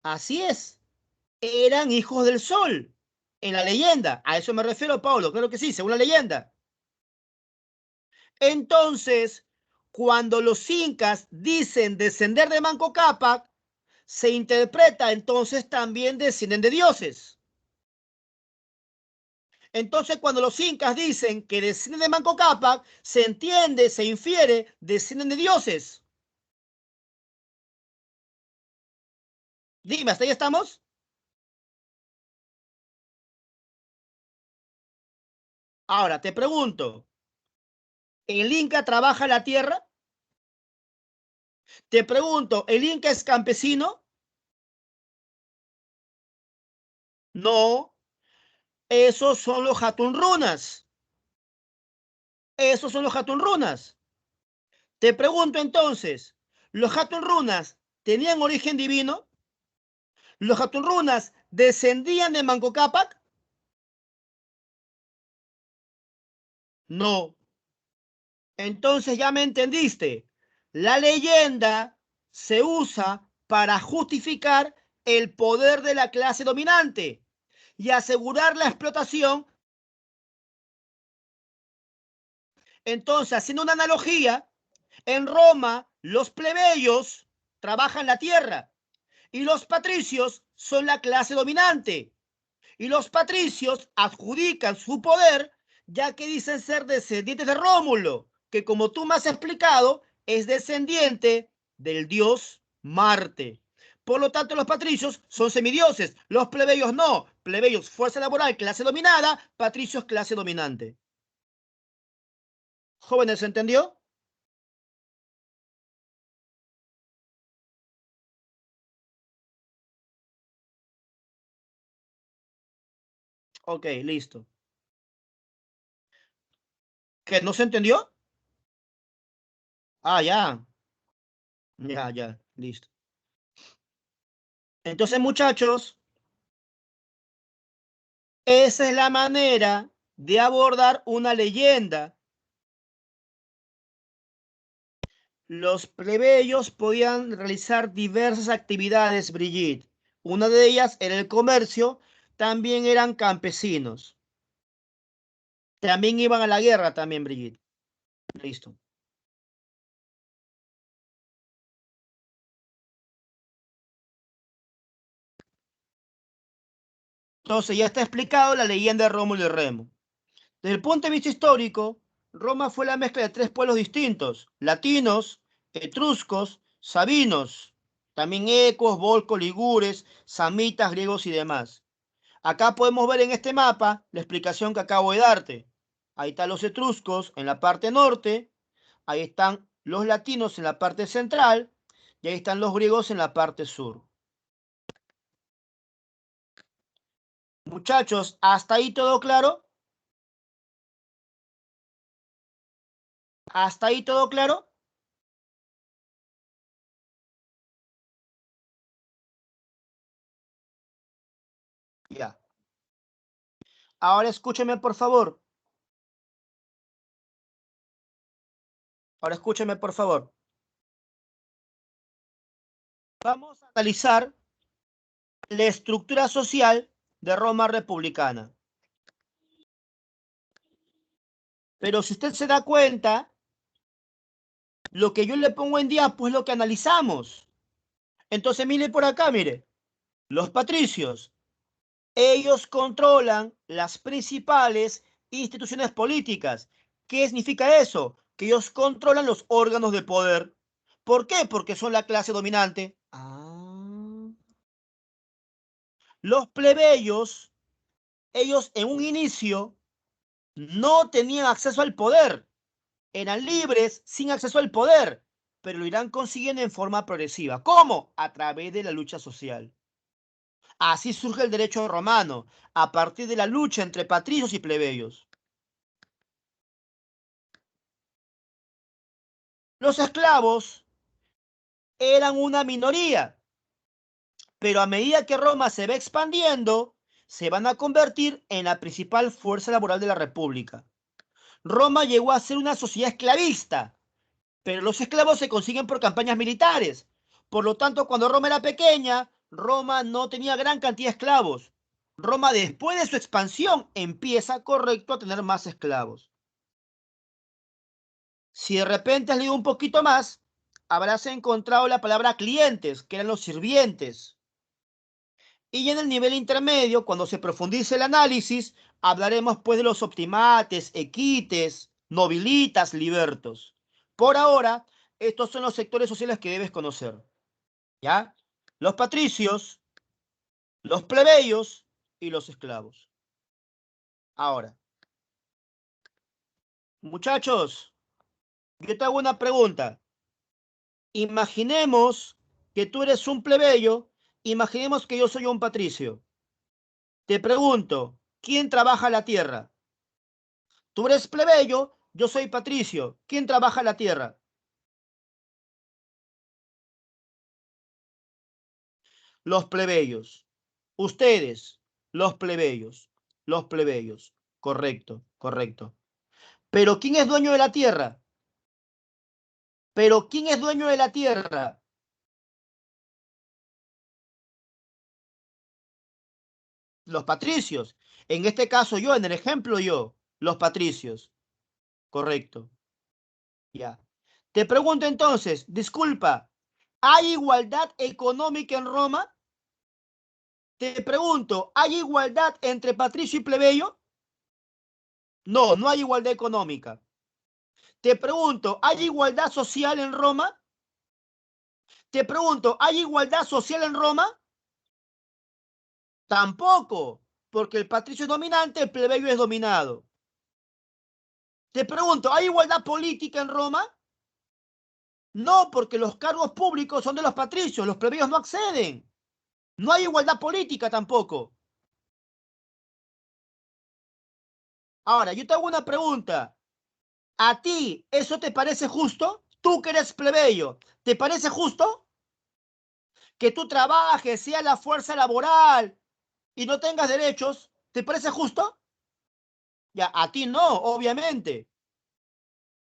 S1: Así es, eran hijos del sol, en la leyenda. A eso me refiero, Paolo, claro que sí, según la leyenda. Entonces, cuando los incas dicen descender de Manco Cápac, se interpreta entonces también descienden de dioses. Entonces, cuando los incas dicen que descienden de Manco Cápac, se entiende, se infiere, descienden de dioses. Dime, ¿hasta ahí estamos? Ahora, te pregunto, ¿el Inca trabaja la tierra? Te pregunto, ¿el Inca es campesino? No, esos son los Hatunrunas. Esos son los Hatunrunas. Te pregunto entonces, ¿los Hatunrunas tenían origen divino? ¿Los Hatunrunas descendían de Manco Cápac? No. Entonces ya me entendiste. La leyenda se usa para justificar el poder de la clase dominante y asegurar la explotación. Entonces, haciendo una analogía, en Roma los plebeyos trabajan la tierra y los patricios son la clase dominante. Y los patricios adjudican su poder ya que dicen ser descendientes de Rómulo, que como tú me has explicado, es descendiente del dios Marte. Por lo tanto, los patricios son semidioses, los plebeyos no. Plebeyos, fuerza laboral, clase dominada, patricios, clase dominante. ¿Jóvenes, se entendió? Ok, listo. ¿Qué? ¿No se entendió? Ah, ya. Ya, ya, listo. Entonces, muchachos, esa es la manera de abordar una leyenda. Los plebeyos podían realizar diversas actividades, Brigitte. Una de ellas era el comercio, también eran campesinos. También iban a la guerra, también, Brigitte. Listo. Entonces ya está explicado la leyenda de Rómulo y Remo. Desde el punto de vista histórico, Roma fue la mezcla de tres pueblos distintos: latinos, etruscos, sabinos, también ecos, volcos, ligures, samitas, griegos y demás. Acá podemos ver en este mapa la explicación que acabo de darte. Ahí están los etruscos en la parte norte, ahí están los latinos en la parte central y ahí están los griegos en la parte sur. Muchachos, ¿hasta ahí todo claro? ¿Hasta ahí todo claro? Ya. Ahora escúcheme, por favor. Ahora escúcheme, por favor. Vamos a analizar la estructura social de Roma republicana. Pero si usted se da cuenta, lo que yo le pongo en día, pues lo que analizamos. Entonces, mire por acá, mire. Los patricios, ellos controlan las principales instituciones políticas. ¿Qué significa eso? Que ellos controlan los órganos de poder. ¿Por qué? Porque son la clase dominante. Los plebeyos, ellos en un inicio no tenían acceso al poder, eran libres sin acceso al poder, pero lo irán consiguiendo en forma progresiva. ¿Cómo? A través de la lucha social. Así surge el derecho romano, a partir de la lucha entre patricios y plebeyos. Los esclavos eran una minoría, pero a medida que Roma se va expandiendo, se van a convertir en la principal fuerza laboral de la República. Roma llegó a ser una sociedad esclavista, pero los esclavos se consiguen por campañas militares. Por lo tanto, cuando Roma era pequeña, Roma no tenía gran cantidad de esclavos. Roma, después de su expansión, empieza, correcto, a tener más esclavos. Si de repente has leído un poquito más, habrás encontrado la palabra clientes, que eran los sirvientes. Y en el nivel intermedio, cuando se profundice el análisis, hablaremos pues de los optimates, equites, nobilitas, libertos. Por ahora, estos son los sectores sociales que debes conocer. ¿Ya? Los patricios, los plebeyos y los esclavos. Ahora, muchachos, yo te hago una pregunta. Imaginemos que tú eres un plebeyo, imaginemos que yo soy un patricio. Te pregunto, ¿quién trabaja la tierra? Tú eres plebeyo, yo soy patricio. ¿Quién trabaja la tierra? Los plebeyos. Ustedes, los plebeyos. Los plebeyos. Correcto, correcto. Pero ¿quién es dueño de la tierra? Pero ¿quién es dueño de la tierra? Los patricios. En este caso yo, en el ejemplo yo, los patricios. Correcto. Ya. Te pregunto entonces, disculpa, ¿hay igualdad económica en Roma? Te pregunto, ¿hay igualdad entre patricio y plebeyo? No, no hay igualdad económica. Te pregunto, ¿hay igualdad social en Roma? Te pregunto, ¿hay igualdad social en Roma? Tampoco, porque el patricio es dominante, el plebeyo es dominado. Te pregunto, ¿hay igualdad política en Roma? No, porque los cargos públicos son de los patricios, los plebeyos no acceden. No hay igualdad política tampoco. Ahora, yo te hago una pregunta. ¿A ti eso te parece justo? Tú que eres plebeyo, ¿te parece justo que tú trabajes, seas la fuerza laboral y no tengas derechos? ¿Te parece justo? Ya, a ti no, obviamente.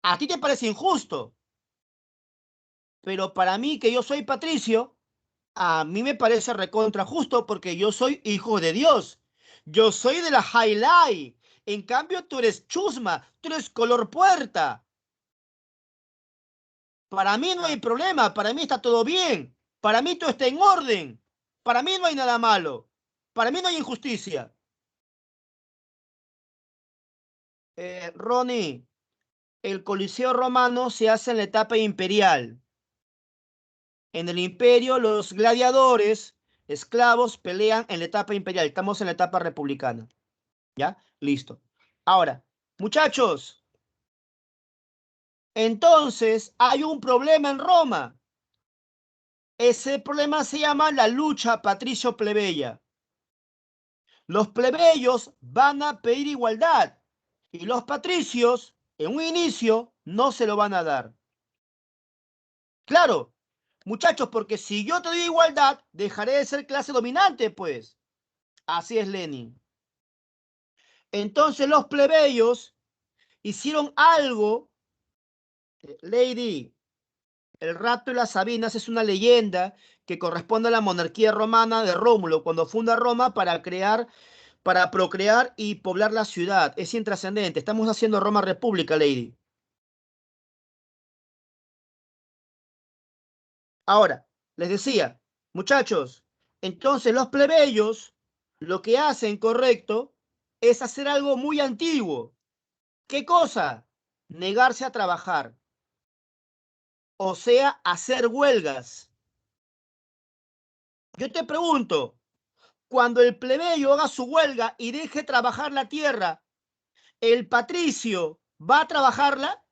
S1: A ti te parece injusto. Pero para mí, que yo soy patricio, a mí me parece recontra justo porque yo soy hijo de Dios. Yo soy de la highlight. En cambio, tú eres chusma, tú eres color puerta. Para mí no hay problema, para mí está todo bien, para mí todo está en orden, para mí no hay nada malo, para mí no hay injusticia. Ronnie, el Coliseo Romano se hace en la etapa imperial. En el imperio, los gladiadores, esclavos, pelean en la etapa imperial. Estamos en la etapa republicana. ¿Ya? Listo. Ahora, muchachos, entonces hay un problema en Roma. Ese problema se llama la lucha patricio-plebeya. Los plebeyos van a pedir igualdad y los patricios, en un inicio, no se lo van a dar. Claro, muchachos, porque si yo te doy igualdad, dejaré de ser clase dominante, pues. Así es Lenin. Entonces los plebeyos hicieron algo, Lady, el rapto de las Sabinas es una leyenda que corresponde a la monarquía romana de Rómulo, cuando funda Roma para procrear y poblar la ciudad. Es intrascendente. Estamos haciendo Roma República, Lady. Ahora, les decía, muchachos, entonces los plebeyos lo que hacen, correcto, es hacer algo muy antiguo. ¿Qué cosa? Negarse a trabajar. O sea, hacer huelgas. Yo te pregunto, cuando el plebeyo haga su huelga y deje trabajar la tierra, ¿el patricio va a trabajarla?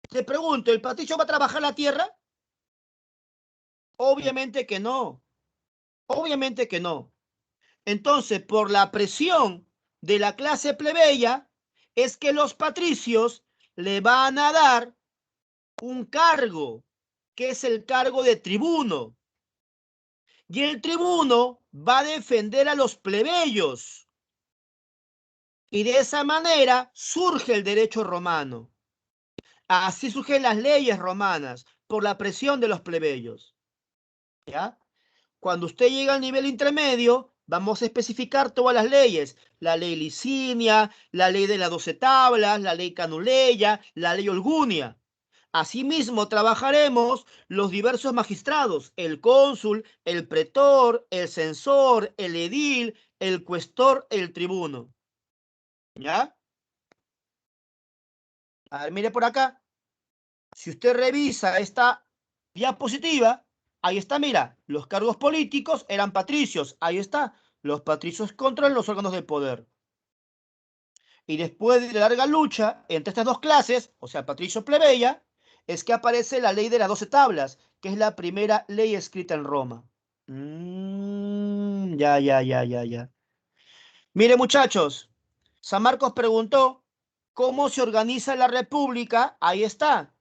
S1: Te pregunto, ¿el patricio va a trabajar la tierra? Obviamente que no. Obviamente que no. Entonces, por la presión de la clase plebeya, es que los patricios le van a dar un cargo, que es el cargo de tribuno. Y el tribuno va a defender a los plebeyos. Y de esa manera surge el derecho romano. Así surgen las leyes romanas, por la presión de los plebeyos. ¿Ya? Cuando usted llega al nivel intermedio, vamos a especificar todas las leyes. La ley Licinia, la ley de las 12 tablas, la ley Canuleia, la ley Olgunia. Asimismo, trabajaremos los diversos magistrados, el cónsul, el pretor, el censor, el edil, el cuestor, el tribuno. ¿Ya? A ver, mire por acá. Si usted revisa esta diapositiva, ahí está, mira, los cargos políticos eran patricios, ahí está, los patricios controlan los órganos del poder. Y después de larga lucha entre estas dos clases, o sea, patricio plebeya, es que aparece la ley de las 12 tablas, que es la primera ley escrita en Roma. Ya. Mire, muchachos, San Marcos preguntó, ¿cómo se organiza la república? Ahí está.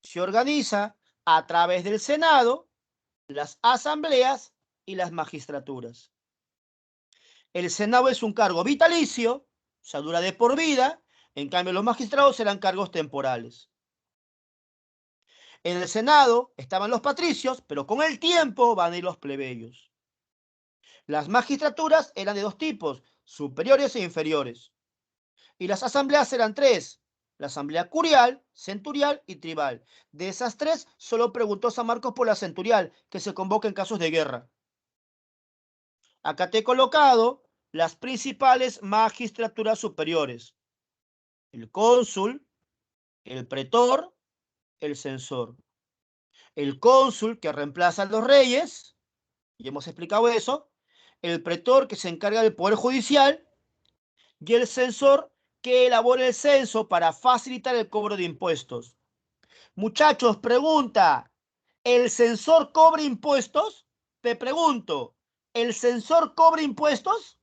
S1: Se organiza a través del Senado, las asambleas y las magistraturas. El Senado es un cargo vitalicio, o sea, dura de por vida, en cambio los magistrados serán cargos temporales. En el Senado estaban los patricios, pero con el tiempo van a ir los plebeyos. Las magistraturas eran de dos tipos, superiores e inferiores. Y las asambleas eran tres, la asamblea curial, centurial y tribal. De esas tres, solo preguntó San Marcos por la centurial, que se convoca en casos de guerra. Acá te he colocado las principales magistraturas superiores. El cónsul, el pretor, el censor. El cónsul que reemplaza a los reyes, y hemos explicado eso. El pretor que se encarga del poder judicial y el censor que elabora el censo para facilitar el cobro de impuestos. Muchachos, pregunta, ¿el censor cobra impuestos? Te pregunto, ¿el censor cobra impuestos?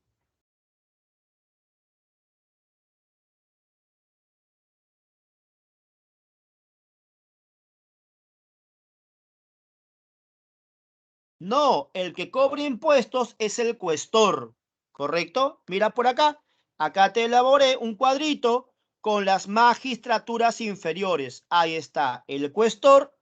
S1: No, el que cobra impuestos es el cuestor, ¿correcto? Mira por acá, acá te elaboré un cuadrito con las magistraturas inferiores. Ahí está, el cuestor,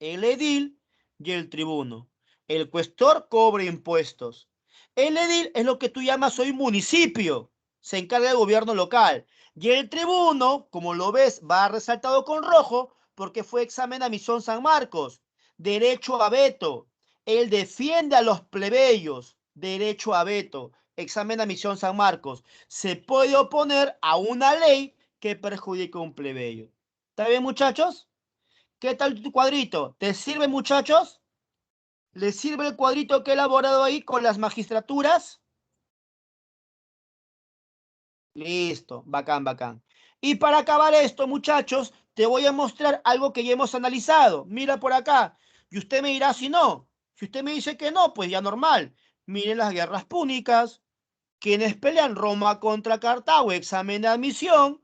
S1: el edil y el tribuno. El cuestor cobra impuestos. El edil es lo que tú llamas hoy municipio, se encarga del gobierno local. Y el tribuno, como lo ves, va resaltado con rojo porque fue examen a Misón San Marcos. Derecho a veto. Él defiende a los plebeyos. Derecho a veto. Examen a Misión San Marcos. Se puede oponer a una ley que perjudique a un plebeyo. ¿Está bien, muchachos? ¿Qué tal tu cuadrito? ¿Te sirve, muchachos? ¿Les sirve el cuadrito que he elaborado ahí con las magistraturas? Listo, bacán. Y para acabar esto, muchachos, te voy a mostrar algo que ya hemos analizado. Mira por acá. Y usted me dirá si no. Si usted me dice que no, pues ya normal. Miren las guerras púnicas, quienes pelean Roma contra Cartago, examen de admisión,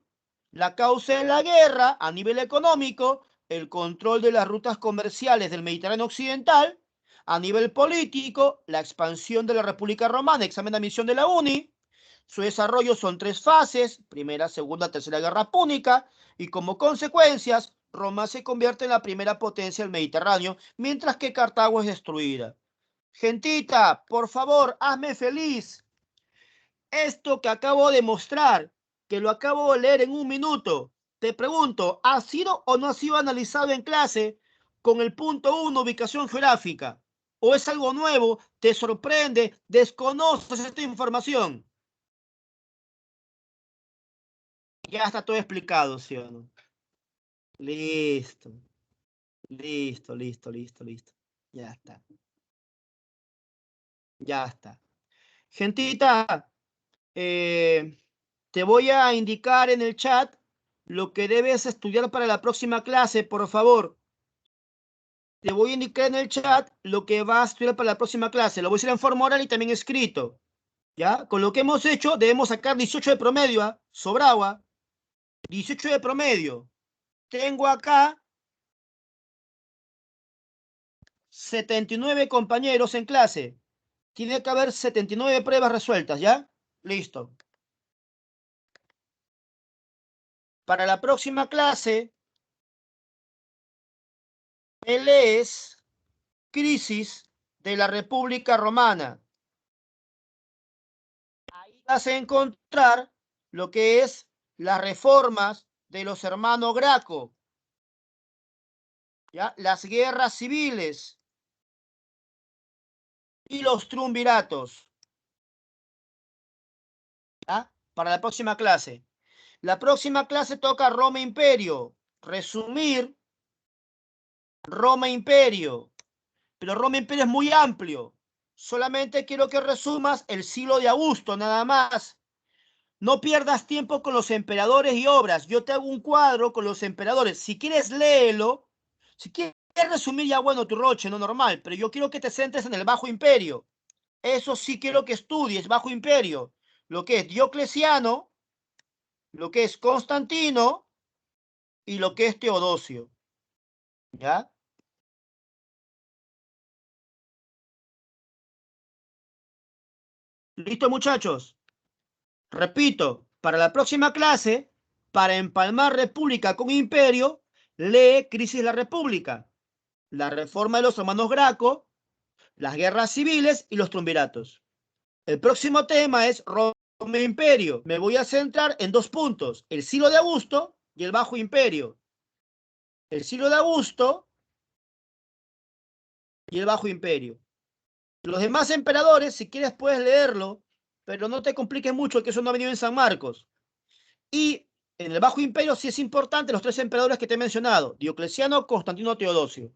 S1: la causa de la guerra a nivel económico, el control de las rutas comerciales del Mediterráneo Occidental, a nivel político, la expansión de la República Romana, examen de admisión de la UNI, su desarrollo son tres fases, primera, segunda, tercera guerra púnica, y como consecuencias, Roma se convierte en la primera potencia del Mediterráneo, mientras que Cartago es destruida. Gentita, por favor, hazme feliz. Esto que acabo de mostrar, que lo acabo de leer en un minuto, te pregunto, ¿ha sido o no ha sido analizado en clase con el punto 1, ubicación geográfica? ¿O es algo nuevo, te sorprende, desconoces esta información? Ya está todo explicado, ¿sí o no? Listo, listo. Ya está, ya está. Gentita, eh, te voy a indicar en el chat lo que debes estudiar para la próxima clase, por favor. Te voy a indicar en el chat lo que vas a estudiar para la próxima clase. Lo voy a decir en forma oral y también escrito. ¿Ya? Con lo que hemos hecho, debemos sacar 18 de promedio, ¿ah? Sobrado, ¿ah? 18 de promedio. Tengo acá 79 compañeros en clase. Tiene que haber 79 pruebas resueltas, ¿ya? Listo. Para la próxima clase, me lees Crisis de la República Romana. Ahí vas a encontrar lo que es las reformas de los hermanos Graco, ¿ya? Las guerras civiles y los triunviratos, ¿ya? Para la próxima clase. La próxima clase toca Roma Imperio. Resumir Roma Imperio. Pero Roma Imperio es muy amplio. Solamente quiero que resumas el siglo de Augusto, nada más. No pierdas tiempo con los emperadores y obras. Yo te hago un cuadro con los emperadores. Si quieres, léelo. Si quieres resumir, ya bueno, tu roche, no normal. Pero yo quiero que te centres en el Bajo Imperio. Eso sí quiero que estudies, Bajo Imperio. Lo que es Diocleciano, lo que es Constantino y lo que es Teodosio. ¿Ya? ¿Listo, muchachos? Repito, para la próxima clase, para empalmar República con Imperio, lee Crisis de la República, la reforma de los hermanos Graco, las guerras civiles y los triunviratos. El próximo tema es Roma e Imperio. Me voy a centrar en dos puntos, el siglo de Augusto y el Bajo Imperio. El siglo de Augusto y el Bajo Imperio. Los demás emperadores, si quieres puedes leerlo, pero no te compliques mucho que eso no ha venido en San Marcos. Y en el Bajo Imperio sí es importante los tres emperadores que te he mencionado, Diocleciano, Constantino, Teodosio.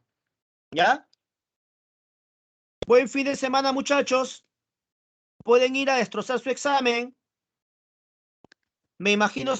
S1: ¿Ya? Buen fin de semana, muchachos. Pueden ir a destrozar su examen. Me imagino